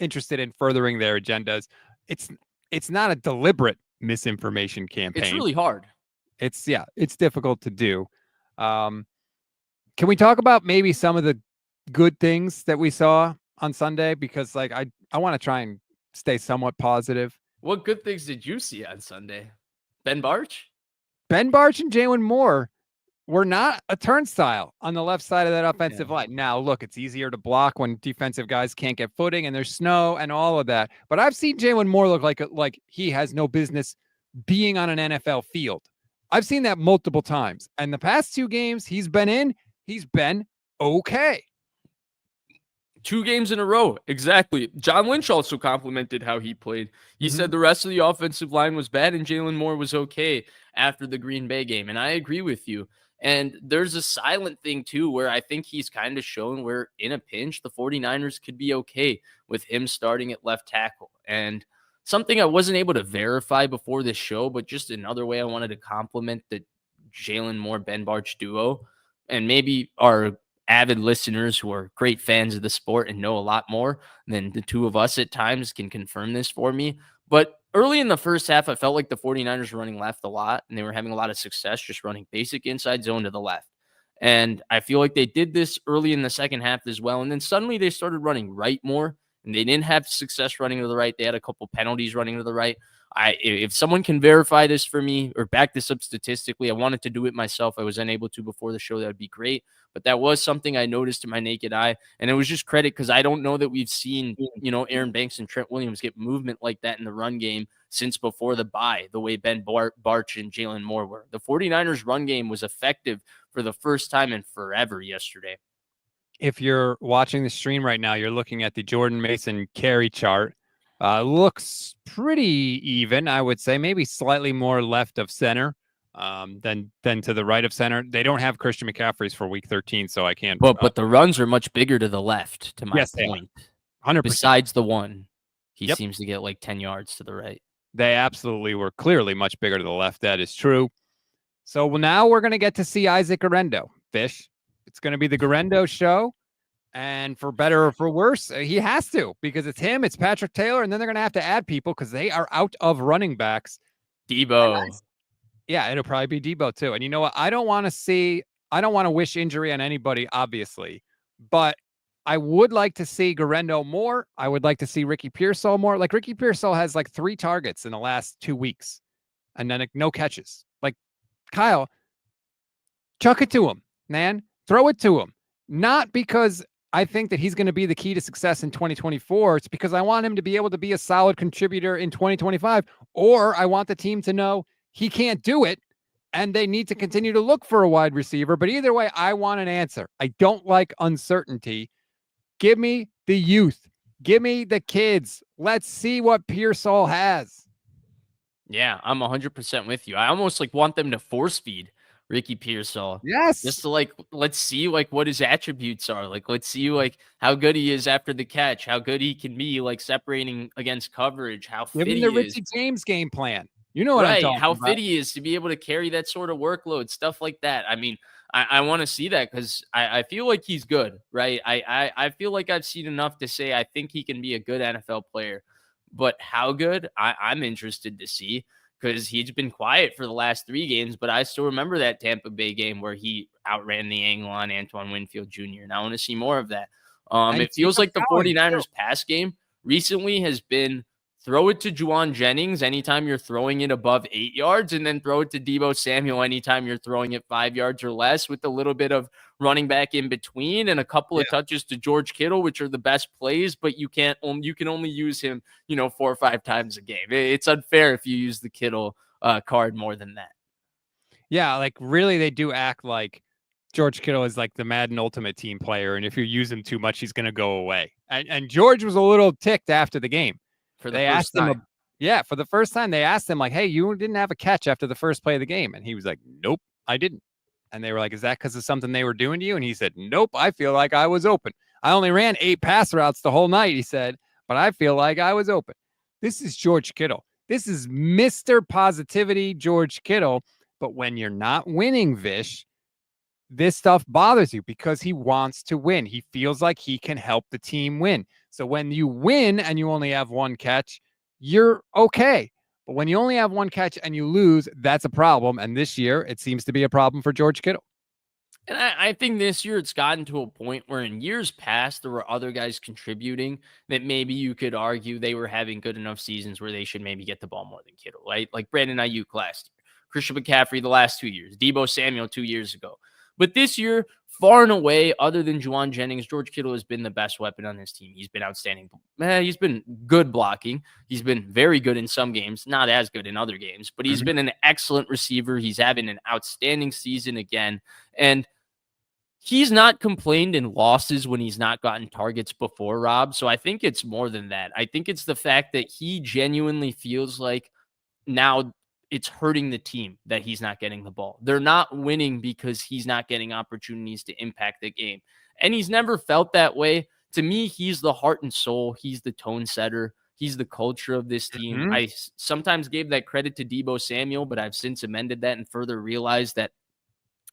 interested in furthering their agendas. It's not a deliberate misinformation campaign. It's really hard. It's difficult to do. Can we talk about maybe some of the good things that we saw on Sunday? Because like I want to try and stay somewhat positive. What good things did you see on Sunday? Ben Barch and Jalen Moore were not a turnstile on the left side of that offensive line. Now, look, it's easier to block when defensive guys can't get footing and there's snow and all of that. But I've seen Jalen Moore look like he has no business being on an NFL field. I've seen that multiple times. And the past 2 games he's been in, he's been okay. 2 games in a row. Exactly. John Lynch also complimented how he played. He said the rest of the offensive line was bad and Jalen Moore was okay after the Green Bay game. And I agree with you. And there's a silent thing too, where I think he's kind of shown where in a pinch, the 49ers could be okay with him starting at left tackle. And something I wasn't able to verify before this show, but just another way I wanted to compliment the Jalen Moore, Ben Barch duo, and maybe our avid listeners who are great fans of the sport and know a lot more than the two of us at times can confirm this for me. But early in the first half, I felt like the 49ers were running left a lot, and they were having a lot of success just running basic inside zone to the left. And I feel like they did this early in the second half as well. And then suddenly they started running right more, and they didn't have success running to the right. They had a couple penalties running to the right. If someone can verify this for me or back this up statistically, I wanted to do it myself. I was unable to before the show. That would be great. But that was something I noticed to my naked eye. And it was just credit because I don't know that we've seen, Aaron Banks and Trent Williams get movement like that in the run game since before the bye, the way Ben Barch and Jalen Moore were. The 49ers run game was effective for the first time in forever yesterday. If you're watching the stream right now, you're looking at the Jordan Mason carry chart. Looks pretty even, I would say, maybe slightly more left of center than to the right of center. They don't have Christian McCaffrey's for week 13, so I can't. But the runs are much bigger to the left, to my yes, point. 100%. Besides the one, he seems to get like 10 yards to the right. They absolutely were clearly much bigger to the left. That is true. So now we're going to get to see Isaac Guerendo, Fish. It's going to be the Guerendo show. And for better or for worse, he has to, because it's him, it's Patrick Taylor, and then they're going to have to add people because they are out of running backs. Debo. Yeah, it'll probably be Debo too. And you know what? I don't want to wish injury on anybody, obviously, but I would like to see Guerendo more. I would like to see Ricky Pearsall more. Like Ricky Pearsall has like 3 targets in the last 2 weeks and then no catches. Like Kyle, chuck it to him, man. Throw it to him. Not because I think that he's going to be the key to success in 2024. It's because I want him to be able to be a solid contributor in 2025, or I want the team to know he can't do it and they need to continue to look for a wide receiver. But either way, I want an answer. I don't like uncertainty. Give me the youth. Give me the kids. Let's see what Pearsall has. Yeah, I'm 100% with you. I almost want them to force feed Ricky Pearsall. Yes. Just to let's see what his attributes are. Let's see how good he is after the catch, how good he can be separating against coverage, how fit he is. Give him the Richie James game plan. You know what I'm talking about. How fit he is to be able to carry that sort of workload, stuff like that. I mean, I want to see that because I feel like he's good, right? I feel like I've seen enough to say I think he can be a good NFL player. But how good, I'm interested to see. Because he's been quiet for the last 3 games, but I still remember that Tampa Bay game where he outran the angle on Antoine Winfield Jr., and I want to see more of that. It feels like the 49ers pass game recently has been throw it to Juwan Jennings anytime you're throwing it above 8 yards, and then throw it to Deebo Samuel anytime you're throwing it 5 yards or less, with a little bit of running back in between and a couple of touches to George Kittle, which are the best plays, but you can only use him, 4 or 5 times a game. It's unfair if you use the Kittle card more than that. Yeah, really they do act like George Kittle is like the Madden Ultimate Team player, and if you use him too much, he's going to go away. And George was a little ticked after the game. For the first time. For the first time, they asked him hey, you didn't have a catch after the first play of the game. And he was like, nope, I didn't. And they were like, is that because of something they were doing to you? And he said, nope, I feel like I was open. I only ran 8 pass routes the whole night, he said, but I feel like I was open. This is George Kittle. This is Mr. Positivity George Kittle. But when you're not winning, Vish, this stuff bothers you because he wants to win. He feels like he can help the team win. So when you win and you only have 1 catch, you're okay. But when you only have 1 catch and you lose, that's a problem. And this year, it seems to be a problem for George Kittle. And I think this year it's gotten to a point where in years past, there were other guys contributing that maybe you could argue they were having good enough seasons where they should maybe get the ball more than Kittle, right? Like Brandon Ayuk last year, Christian McCaffrey the last 2 years, Deebo Samuel 2 years ago. But this year, far and away, other than Juwan Jennings, George Kittle has been the best weapon on this team. He's been outstanding. He's been good blocking. He's been very good in some games, not as good in other games, but he's been an excellent receiver. He's having an outstanding season again. And he's not complained in losses when he's not gotten targets before, Rob. So I think it's more than that. I think it's the fact that he genuinely feels like now it's hurting the team that he's not getting the ball. They're not winning because he's not getting opportunities to impact the game. And he's never felt that way. To me, he's the heart and soul. He's the tone setter. He's the culture of this team. Mhm. I sometimes gave that credit to Deebo Samuel, but I've since amended that and further realized that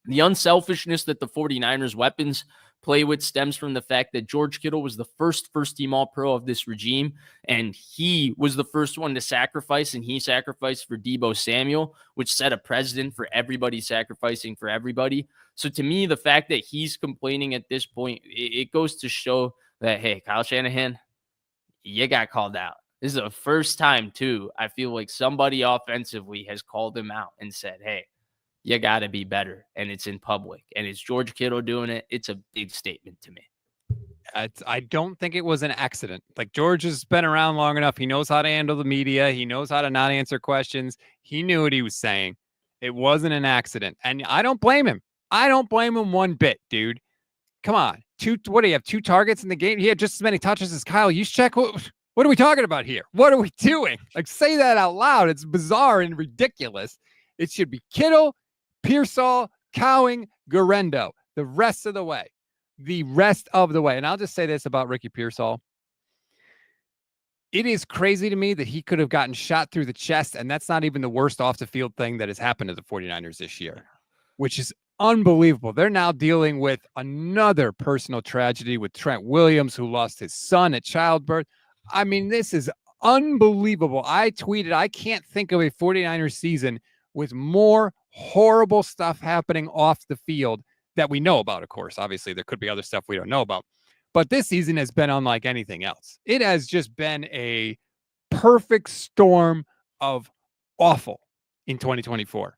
the unselfishness that the 49ers weapons play with stems from the fact that George Kittle was the first team All-Pro of this regime, and he was the first one to sacrifice, and he sacrificed for Deebo Samuel, which set a precedent for everybody sacrificing for everybody. So to me, the fact that he's complaining at this point, it goes to show that, hey, Kyle Shanahan, you got called out. This is the first time, too, I feel like somebody offensively has called him out and said, hey, you got to be better. And it's in public. And it's George Kittle doing it. It's a big statement to me. I don't think it was an accident. Like, George has been around long enough. He knows how to handle the media. He knows how to not answer questions. He knew what he was saying. It wasn't an accident. And I don't blame him. I don't blame him one bit, dude. Come on. What do you have? 2 targets in the game? He had just as many touches as Kyle Juszczyk. What are we talking about here? What are we doing? Like, say that out loud. It's bizarre and ridiculous. It should be Kittle, Pearsall, Cowing, Garendo the rest of the way. The rest of the way. And I'll just say this about Ricky Pearsall. It is crazy to me that he could have gotten shot through the chest, and that's not even the worst off the field thing that has happened to the 49ers this year, which is unbelievable. They're now dealing with another personal tragedy with Trent Williams, who lost his son at childbirth. I mean, this is unbelievable. I tweeted, I can't think of a 49ers season with more horrible stuff happening off the field that we know about, of course. Obviously, there could be other stuff we don't know about. But this season has been unlike anything else. It has just been a perfect storm of awful in 2024.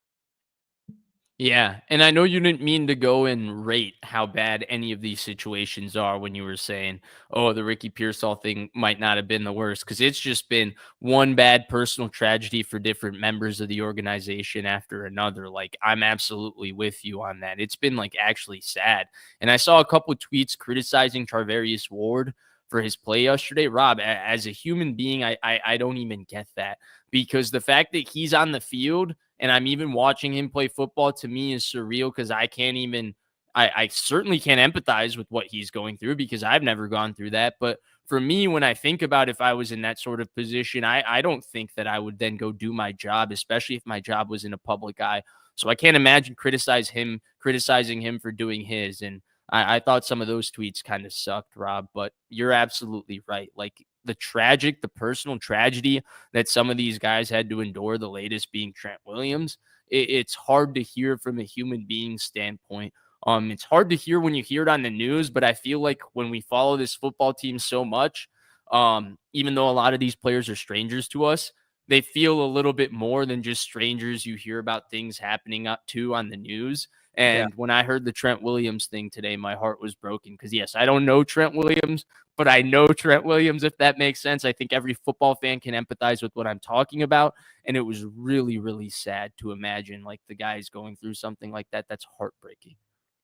Yeah, and I know you didn't mean to go and rate how bad any of these situations are when you were saying, oh, the Ricky Pearsall thing might not have been the worst, because it's just been one bad personal tragedy for different members of the organization after another. Like, I'm absolutely with you on that. It's been, like, actually sad. And I saw a couple of tweets criticizing Charvarius Ward for his play yesterday. Rob, as a human being, I don't even get that, because the fact that he's on the field and I'm even watching him play football, to me, is surreal, because I can't even I certainly can't empathize with what he's going through, because I've never gone through that. But for me, when I think about if I was in that sort of position, I don't think that I would then go do my job, especially if my job was in a public eye. So I can't imagine criticizing him for doing his. And I thought some of those tweets kind of sucked, Rob, but you're absolutely right. Like, the personal tragedy that some of these guys had to endure, the latest being Trent Williams, it's hard to hear from a human being standpoint. It's hard to hear when you hear it on the news, but I feel like when we follow this football team so much, even though a lot of these players are strangers to us, they feel a little bit more than just strangers you hear about things happening up to on the news. And when I heard the Trent Williams thing today, my heart was broken, because, yes, I don't know Trent Williams, but I know Trent Williams, if that makes sense. I think every football fan can empathize with what I'm talking about. And it was really, really sad to imagine, like, the guys going through something like that. That's heartbreaking.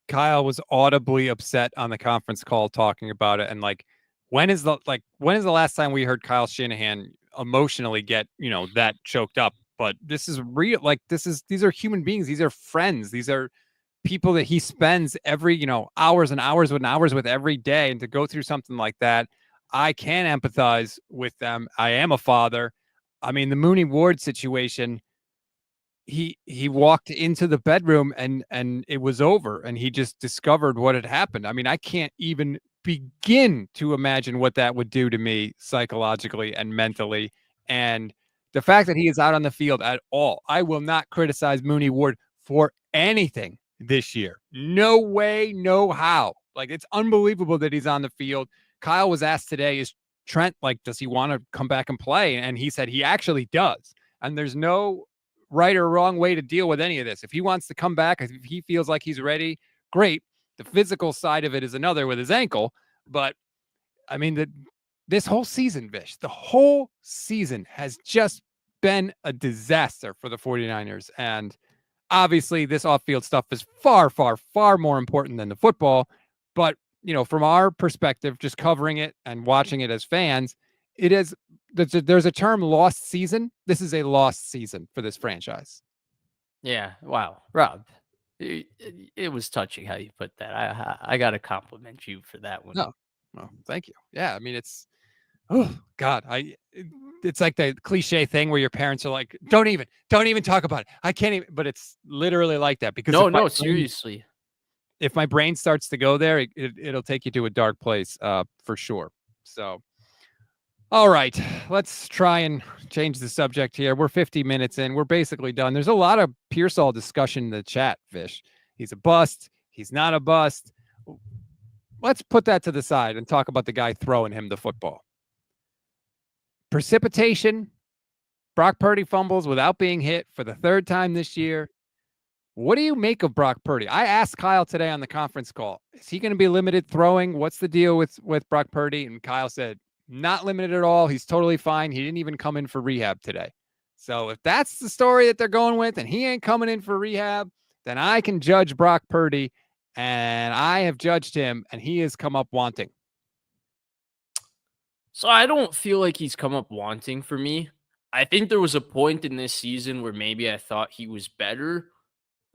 Kyle was audibly upset on the conference call talking about it. And, like, when is the last time we heard Kyle Shanahan emotionally get, that choked up? But this is real. Like, these are human beings. These are friends. These are people that he spends every, hours and hours with every day. And to go through something like that, I can empathize with them. I am a father. I mean, the Mooney Ward situation, he walked into the bedroom and it was over, and he just discovered what had happened. I mean, I can't even begin to imagine what that would do to me psychologically and mentally. And the fact that he is out on the field at all, I will not criticize Mooney Ward for anything this year. No way, no how. Like, it's unbelievable that he's on the field. Kyle was asked today, is Trent, like, does he want to come back and play? And he said he actually does. And there's no right or wrong way to deal with any of this. If he wants to come back, if he feels like he's ready, great. The physical side of it is another with his ankle. But I mean, this whole season, Vish, the whole season has just been a disaster for the 49ers. And obviously this off-field stuff is far, far, far more important than the football. But, from our perspective, just covering it and watching it as fans, there's a term, lost season. This is a lost season for this franchise. Yeah. Wow. Rob, it was touching how you put that. I got to compliment you for that one. No, thank you. Yeah. I mean, oh God, it's like the cliche thing where your parents are like, don't even talk about it. I can't even, but it's literally like that because seriously. If my brain starts to go there, it'll take you to a dark place, for sure. So, all right, let's try and change the subject here. We're 50 minutes in. We're basically done. There's a lot of Pearsall discussion in the chat, Fish. He's a bust. He's not a bust. Let's put that to the side and talk about the guy throwing him the football. Precipitation. Brock Purdy fumbles without being hit for the third time this year. What do you make of Brock Purdy? I asked Kyle today on the conference call, is he going to be limited throwing? What's the deal with Brock Purdy? And Kyle said, not limited at all. He's totally fine. He didn't even come in for rehab today. So if that's the story that they're going with and he ain't coming in for rehab, then I can judge Brock Purdy, and I have judged him, and he has come up wanting. So I don't feel like he's come up wanting for me. I think there was a point in this season where maybe I thought he was better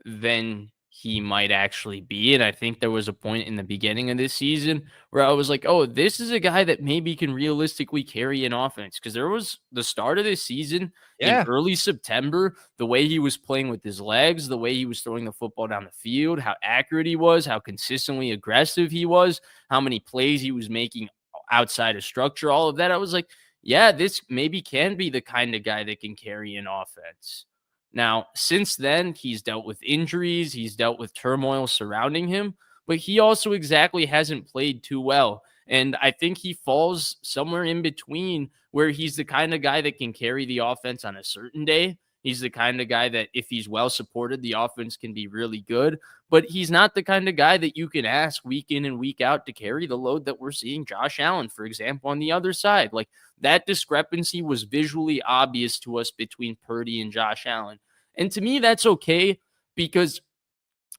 than he might actually be. And I think there was a point in the beginning of this season where I was like, oh, this is a guy that maybe can realistically carry an offense. Because there was the start of this season in early September, the way he was playing with his legs, the way he was throwing the football down the field, how accurate he was, how consistently aggressive he was, how many plays he was making outside of structure, all of that. I was like, yeah, this maybe can be the kind of guy that can carry an offense. Now, since then, he's dealt with injuries, he's dealt with turmoil surrounding him, but he also exactly hasn't played too well. And I think he falls somewhere in between where he's the kind of guy that can carry the offense on a certain day. He's the kind of guy that if he's well supported, the offense can be really good, but he's not the kind of guy that you can ask week in and week out to carry the load that we're seeing Josh Allen, for example, on the other side. Like, that discrepancy was visually obvious to us between Purdy and Josh Allen. And to me, that's okay because,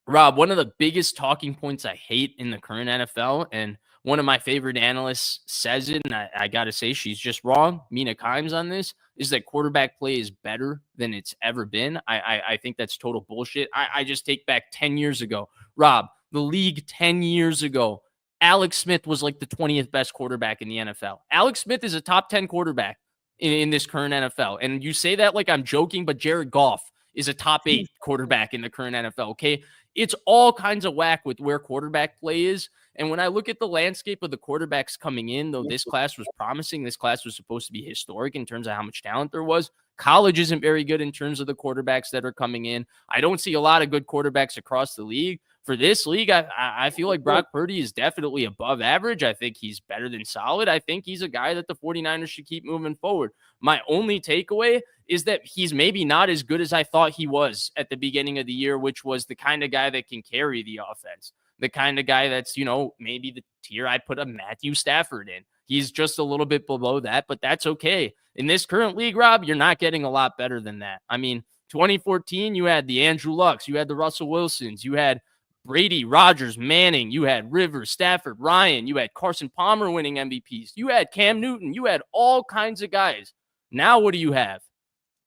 Rob, one of the biggest talking points I hate in the current NFL, and one of my favorite analysts says it, and I got to say she's just wrong, Mina Kimes, on this, is that quarterback play is better than it's ever been. I think that's total bullshit. I just take back 10 years ago. Rob, the league 10 years ago, Alex Smith was like the 20th best quarterback in the NFL. Alex Smith is a top 10 quarterback in this current NFL. And you say that like I'm joking, but Jared Goff is a top 8 quarterback in the current NFL, okay? It's all kinds of whack with where quarterback play is. And when I look at the landscape of the quarterbacks coming in, though this class was promising, this class was supposed to be historic in terms of how much talent there was. College isn't very good in terms of the quarterbacks that are coming in. I don't see a lot of good quarterbacks across the league. For this league, I feel like Brock Purdy is definitely above average. I think he's better than solid. I think he's a guy that the 49ers should keep moving forward. My only takeaway is that he's maybe not as good as I thought he was at the beginning of the year, which was the kind of guy that can carry the offense. The kind of guy that's, maybe the tier I put a Matthew Stafford in. He's just a little bit below that, but that's okay. In this current league, Rob, you're not getting a lot better than that. I mean, 2014, you had the Andrew Lucks, you had the Russell Wilsons, you had Brady, Rodgers, Manning, you had Rivers, Stafford, Ryan, you had Carson Palmer winning MVPs, you had Cam Newton, you had all kinds of guys. Now what do you have?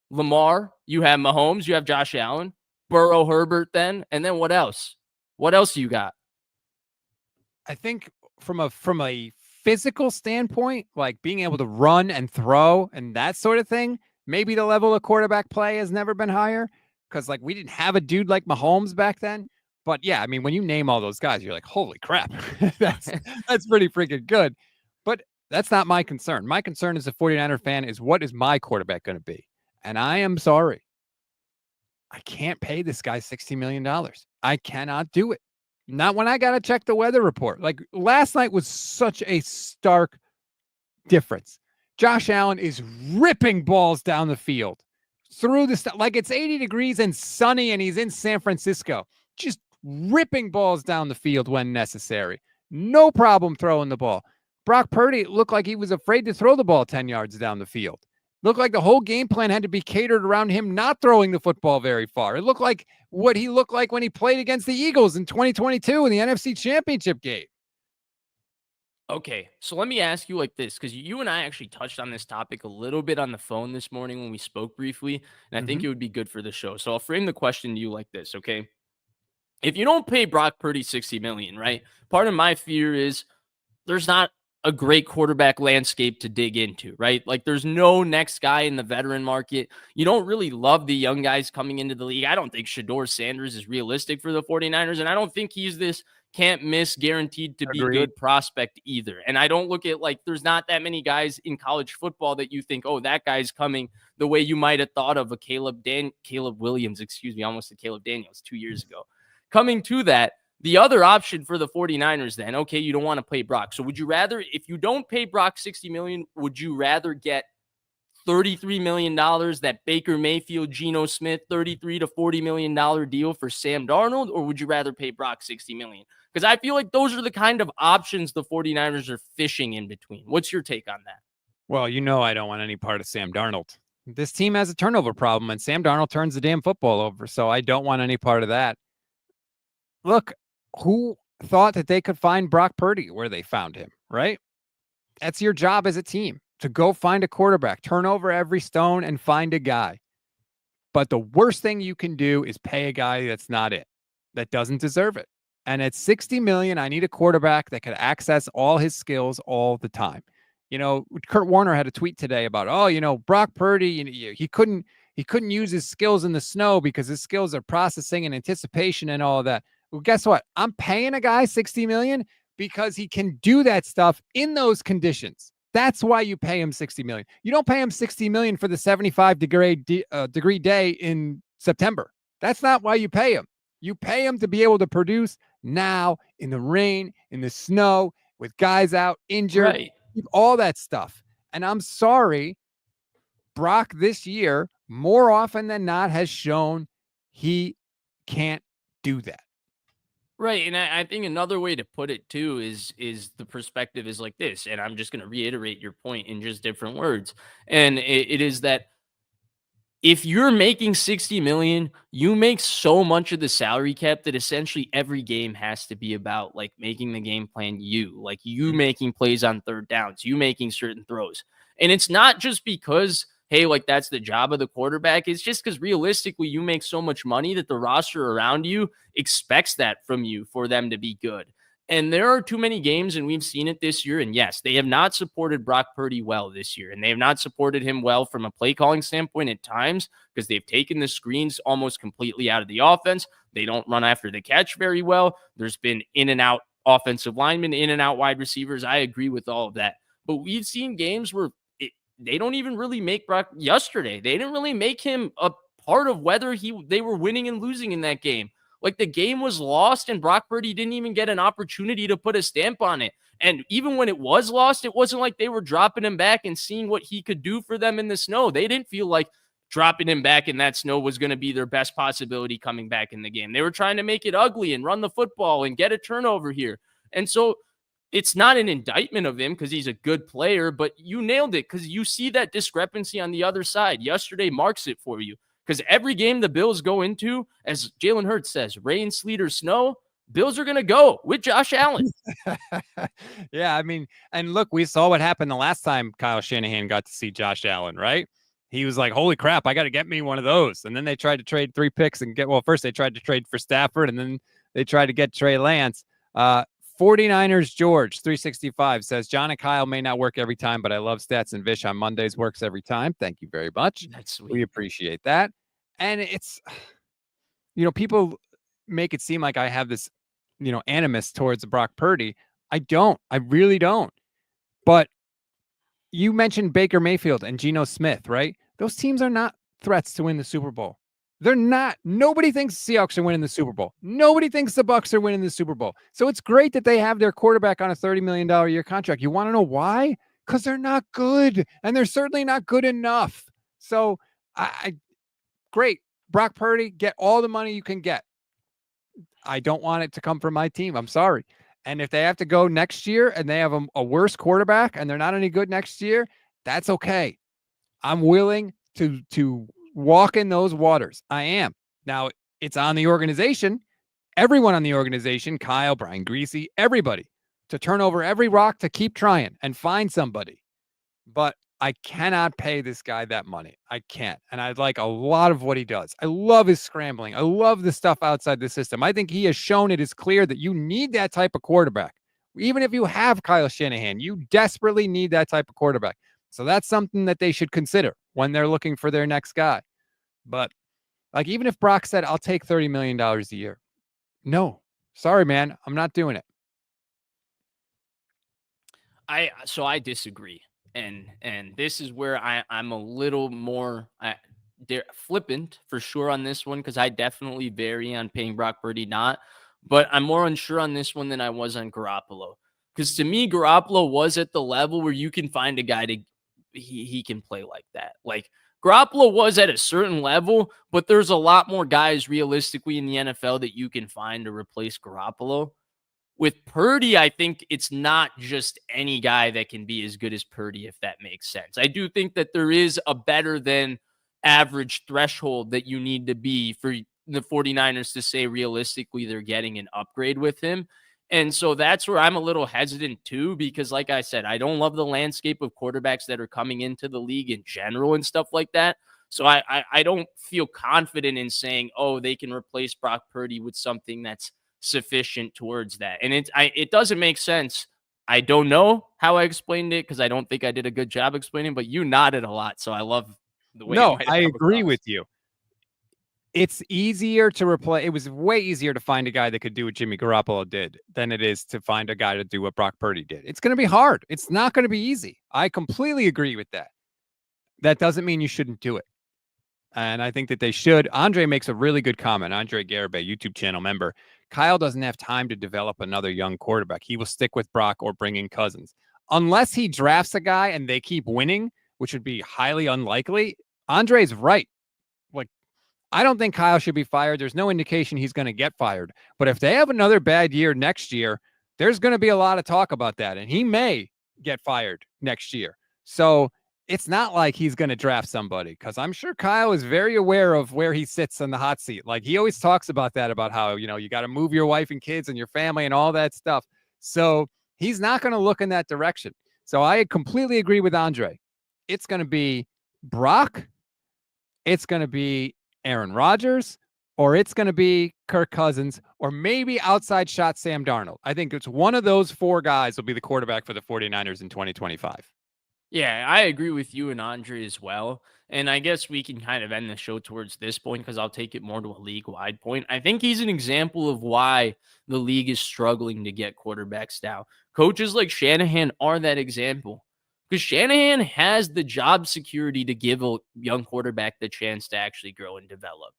Lamar, you have Mahomes, you have Josh Allen, Burrow, Herbert then, and then what else? What else do you got? I think from a physical standpoint, like being able to run and throw and that sort of thing, maybe the level of quarterback play has never been higher because like we didn't have a dude like Mahomes back then. But yeah, I mean, when you name all those guys, you're like, holy crap, that's pretty freaking good. But that's not my concern. My concern as a 49er fan is what is my quarterback going to be? And I am sorry. I can't pay this guy $60 million. I cannot do it. Not when I got to check the weather report. Like last night was such a stark difference. Josh Allen is ripping balls down the field through the stuff. Like it's 80 degrees and sunny and he's in San Francisco. Just ripping balls down the field when necessary. No problem throwing the ball. Brock Purdy looked like he was afraid to throw the ball 10 yards down the field. Looked like the whole game plan had to be catered around him not throwing the football very far. It looked like what he looked like when he played against the Eagles in 2022 in the NFC Championship game. Okay, so let me ask you like this, because you and I actually touched on this topic a little bit on the phone this morning when we spoke briefly, and I think it would be good for the show. So I'll frame the question to you like this, okay? If you don't pay Brock Purdy $60 million, right? Part of my fear is there's not a great quarterback landscape to dig into, right? Like there's no next guy in the veteran market. You don't really love the young guys coming into the league. I don't think Shedeur Sanders is realistic for the 49ers, and I don't think he's this can't miss guaranteed to be good prospect either. And I don't look at like there's not that many guys in college football that you think, oh, that guy's coming the way you might have thought of a Caleb Williams, excuse me, almost a Caleb Daniels 2 years ago. Coming to that, the other option for the 49ers then, okay, you don't want to pay Brock. So would you rather, if you don't pay Brock $60 million, would you rather get $33 million, that Baker Mayfield, Geno Smith, $33 to $40 million deal for Sam Darnold, or would you rather pay Brock $60 million? Because I feel like those are the kind of options the 49ers are fishing in between. What's your take on that? Well, I don't want any part of Sam Darnold. This team has a turnover problem, and Sam Darnold turns the damn football over, so I don't want any part of that. Look, who thought that they could find Brock Purdy where they found him, right? That's your job as a team, to go find a quarterback, turn over every stone and find a guy. But the worst thing you can do is pay a guy that's not it, that doesn't deserve it. And at $60 million, I need a quarterback that could access all his skills all the time. Kurt Warner had a tweet today about, Brock Purdy, he couldn't use his skills in the snow because his skills are processing and anticipation and all of that. Well, guess what? I'm paying a guy $60 million because he can do that stuff in those conditions. That's why you pay him $60 million. You don't pay him $60 million for the 75-degree day in September. That's not why you pay him. You pay him to be able to produce now in the rain, in the snow, with guys out injured, right, all that stuff. And I'm sorry, Brock this year, more often than not, has shown he can't do that. Right. And I think another way to put it too is the perspective is like this. And I'm just going to reiterate your point in just different words. And it is that if you're making $60 million, you make so much of the salary cap that essentially every game has to be about like making the game plan like you making plays on third downs, you making certain throws. And it's not just because, hey, like that's the job of the quarterback. It's just because realistically, you make so much money that the roster around you expects that from you for them to be good. And there are too many games, and we've seen it this year. And yes, they have not supported Brock Purdy well this year, and they have not supported him well from a play calling standpoint at times because they've taken the screens almost completely out of the offense. They don't run after the catch very well. There's been in and out offensive linemen, in and out wide receivers. I agree with all of that. But we've seen games where they don't even really make Brock yesterday. They didn't really make him a part of whether they were winning and losing in that game. Like the game was lost and Brock Purdy didn't even get an opportunity to put a stamp on it. And even when it was lost, it wasn't like they were dropping him back and seeing what he could do for them in the snow. They didn't feel like dropping him back in that snow was going to be their best possibility coming back in the game. They were trying to make it ugly and run the football and get a turnover here. And so it's not an indictment of him because he's a good player, but you nailed it because you see that discrepancy on the other side. Yesterday marks it for you. Because every game the Bills go into, as Jalen Hurts says, rain, sleet, or snow, Bills are going to go with Josh Allen. Yeah, I mean, and look, we saw what happened the last time Kyle Shanahan got to see Josh Allen, right? He was like, holy crap, I got to get me one of those. And then they tried to trade 3 picks and first they tried to trade for Stafford, and then they tried to get Trey Lance. 49ers George 365 says John and Kyle may not work every time, but I love Stats and Vish on Mondays works every time. Thank you very much. That's sweet. We appreciate that. And it's, people make it seem like I have this, animus towards Brock Purdy. I don't. I really don't. But you mentioned Baker Mayfield and Geno Smith, right? Those teams are not threats to win the Super Bowl. They're not. Nobody thinks the Seahawks are winning the Super Bowl. Nobody thinks the Bucs are winning the Super Bowl. So it's great that they have their quarterback on a $30 million a year contract. You want to know why? Because they're not good, and they're certainly not good enough. So great. Brock Purdy, get all the money you can get. I don't want it to come from my team. I'm sorry. And if they have to go next year and they have a worse quarterback and they're not any good next year, that's okay. I'm willing to walk in those waters. I am. Now, it's on the organization, everyone on the organization, Kyle, Brian Greasy, everybody, to turn over every rock to keep trying and find somebody. But I cannot pay this guy that money. I can't. And I like a lot of what he does. I love his scrambling. I love the stuff outside the system. I think he has shown it is clear that you need that type of quarterback. Even if you have Kyle Shanahan, you desperately need that type of quarterback. So that's something that they should consider when they're looking for their next guy. But like, even if Brock said, I'll take $30 million a year. No, sorry, man. I'm not doing it. I disagree. And this is where I'm a little more flippant for sure on this one, because I definitely vary on paying Brock Purdy not. But I'm more unsure on this one than I was on Garoppolo. Because to me, Garoppolo was at the level where you can find a guy he can play like that. Like, Garoppolo was at a certain level, but there's a lot more guys realistically in the NFL that you can find to replace Garoppolo. With Purdy, I think it's not just any guy that can be as good as Purdy, if that makes sense. I do think that there is a better than average threshold that you need to be for the 49ers to say realistically they're getting an upgrade with him. And so that's where I'm a little hesitant too, because like I said, I don't love the landscape of quarterbacks that are coming into the league in general and stuff like that. So I don't feel confident in saying, oh, they can replace Brock Purdy with something that's sufficient towards that. And it doesn't make sense. I don't know how I explained it, because I don't think I did a good job explaining, but you nodded a lot. So I love the way. No, I agree with you. It's easier to replace. It was way easier to find a guy that could do what Jimmy Garoppolo did than it is to find a guy to do what Brock Purdy did. It's going to be hard. It's not going to be easy. I completely agree with that. That doesn't mean you shouldn't do it. And I think that they should. Andre makes a really good comment. Andre Garibay, YouTube channel member. Kyle doesn't have time to develop another young quarterback. He will stick with Brock or bring in Cousins. Unless he drafts a guy and they keep winning, which would be highly unlikely. Andre's right. Like, I don't think Kyle should be fired. There's no indication he's going to get fired. But if they have another bad year next year, there's going to be a lot of talk about that. And he may get fired next year. So it's not like he's going to draft somebody, because I'm sure Kyle is very aware of where he sits on the hot seat. Like, he always talks about that, about how, you got to move your wife and kids and your family and all that stuff. So he's not going to look in that direction. So I completely agree with Andre. It's going to be Brock. It's going to be Aaron Rodgers, or it's going to be Kirk Cousins, or maybe outside shot Sam Darnold. I think it's one of those four guys will be the quarterback for the 49ers in 2025. Yeah, I agree with you and Andre as well. And I guess we can kind of end the show towards this point, because I'll take it more to a league-wide point. I think he's an example of why the league is struggling to get quarterbacks now. Coaches like Shanahan are that example, because Shanahan has the job security to give a young quarterback the chance to actually grow and develop.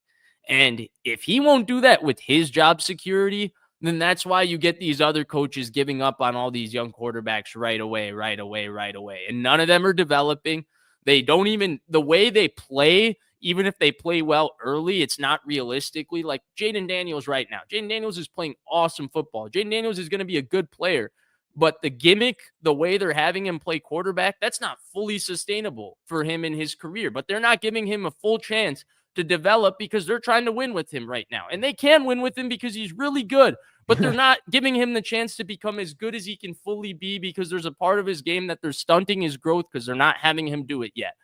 And if he won't do that with his job security, then that's why you get these other coaches giving up on all these young quarterbacks right away. And none of them are developing. They don't even, the way they play, even if they play well early, it's not realistically like Jaden Daniels right now. Jaden Daniels is playing awesome football. Jaden Daniels is going to be a good player. But the gimmick, the way they're having him play quarterback, that's not fully sustainable for him in his career. But they're not giving him a full chance to develop, because they're trying to win with him right now. And they can win with him because he's really good, but they're not giving him the chance to become as good as he can fully be, because there's a part of his game that they're stunting his growth because they're not having him do it yet.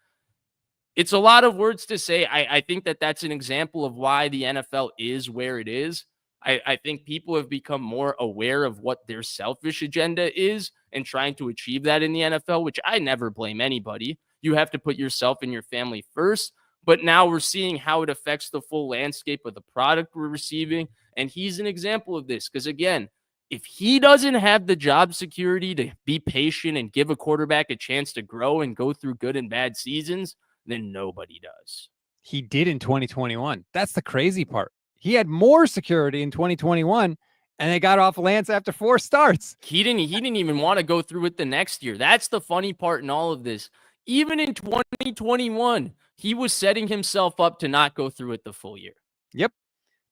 It's a lot of words to say. I think that that's an example of why the NFL is where it is. I think people have become more aware of what their selfish agenda is and trying to achieve that in the NFL, which I never blame anybody. You have to put yourself and your family first. But now we're seeing how it affects the full landscape of the product we're receiving. And he's an example of this, because, again, if he doesn't have the job security to be patient and give a quarterback a chance to grow and go through good and bad seasons, then nobody does. He did in 2021. That's the crazy part. He had more security in 2021, and they got off Lance after 4 starts. He didn't even want to go through it the next year. That's the funny part in all of this. Even in 2021, he was setting himself up to not go through it the full year. Yep.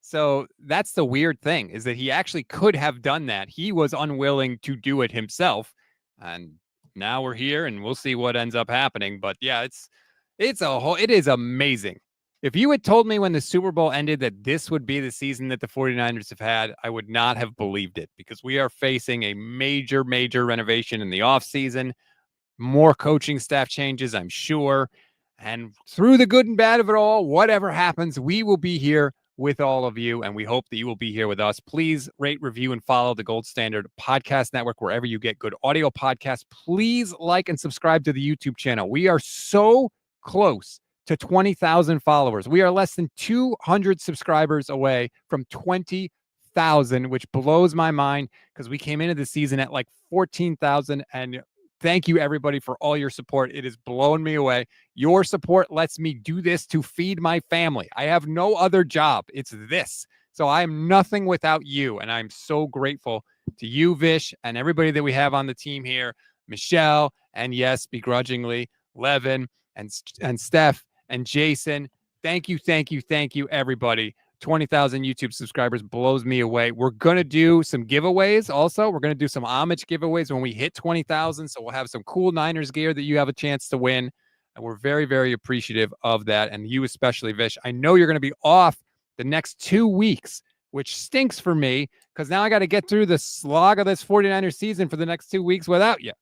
So that's the weird thing, is that he actually could have done that. He was unwilling to do it himself. And now we're here, and we'll see what ends up happening. But yeah, It is amazing. If you had told me when the Super Bowl ended that this would be the season that the 49ers have had, I would not have believed it, because we are facing a major, major renovation in the offseason, more coaching staff changes, I'm sure. And through the good and bad of it all, whatever happens, we will be here with all of you, and we hope that you will be here with us. Please rate, review, and follow the Gold Standard Podcast Network wherever you get good audio podcasts. Please like and subscribe to the YouTube channel. We are so close to 20,000 followers. We are less than 200 subscribers away from 20,000, which blows my mind, because we came into the season at like 14,000. And thank you, everybody, for all your support. It is blowing me away. Your support lets me do this to feed my family. I have no other job. It's this. So I am nothing without you. And I'm so grateful to you, Vish, and everybody that we have on the team here, Michelle, and yes, begrudgingly, Levin, and Steph, and Jason. Thank you, everybody. 20,000 YouTube subscribers blows me away. We're going to do some giveaways also. We're going to do some homage giveaways when we hit 20,000. So we'll have some cool Niners gear that you have a chance to win. And we're very, very appreciative of that. And you especially, Vish. I know you're going to be off the next 2 weeks, which stinks for me, because now I got to get through the slog of this 49ers season for the next 2 weeks without you.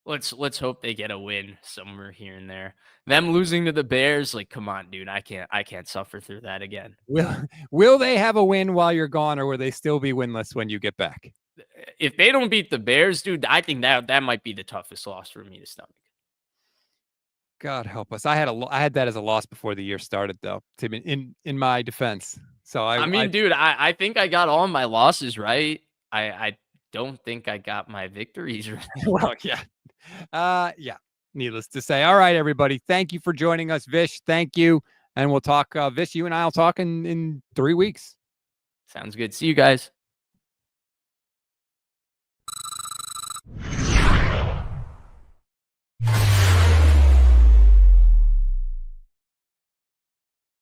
Let's hope they get a win somewhere here and there. Them losing to the Bears, like, come on, dude, I can't suffer through that again. Will they have a win while you're gone, or will they still be winless when you get back? If they don't beat the Bears, dude, I think that might be the toughest loss for me to stomach. God help us. I had that as a loss before the year started, though, Tim, in my defense. So I mean, dude, I think I got all my losses right. I don't think I got my victories right. Well, yeah. Yeah. Needless to say. All right, everybody. Thank you for joining us, Vish. Thank you. And we'll talk, Vish, you and I will talk in 3 weeks. Sounds good. See you guys.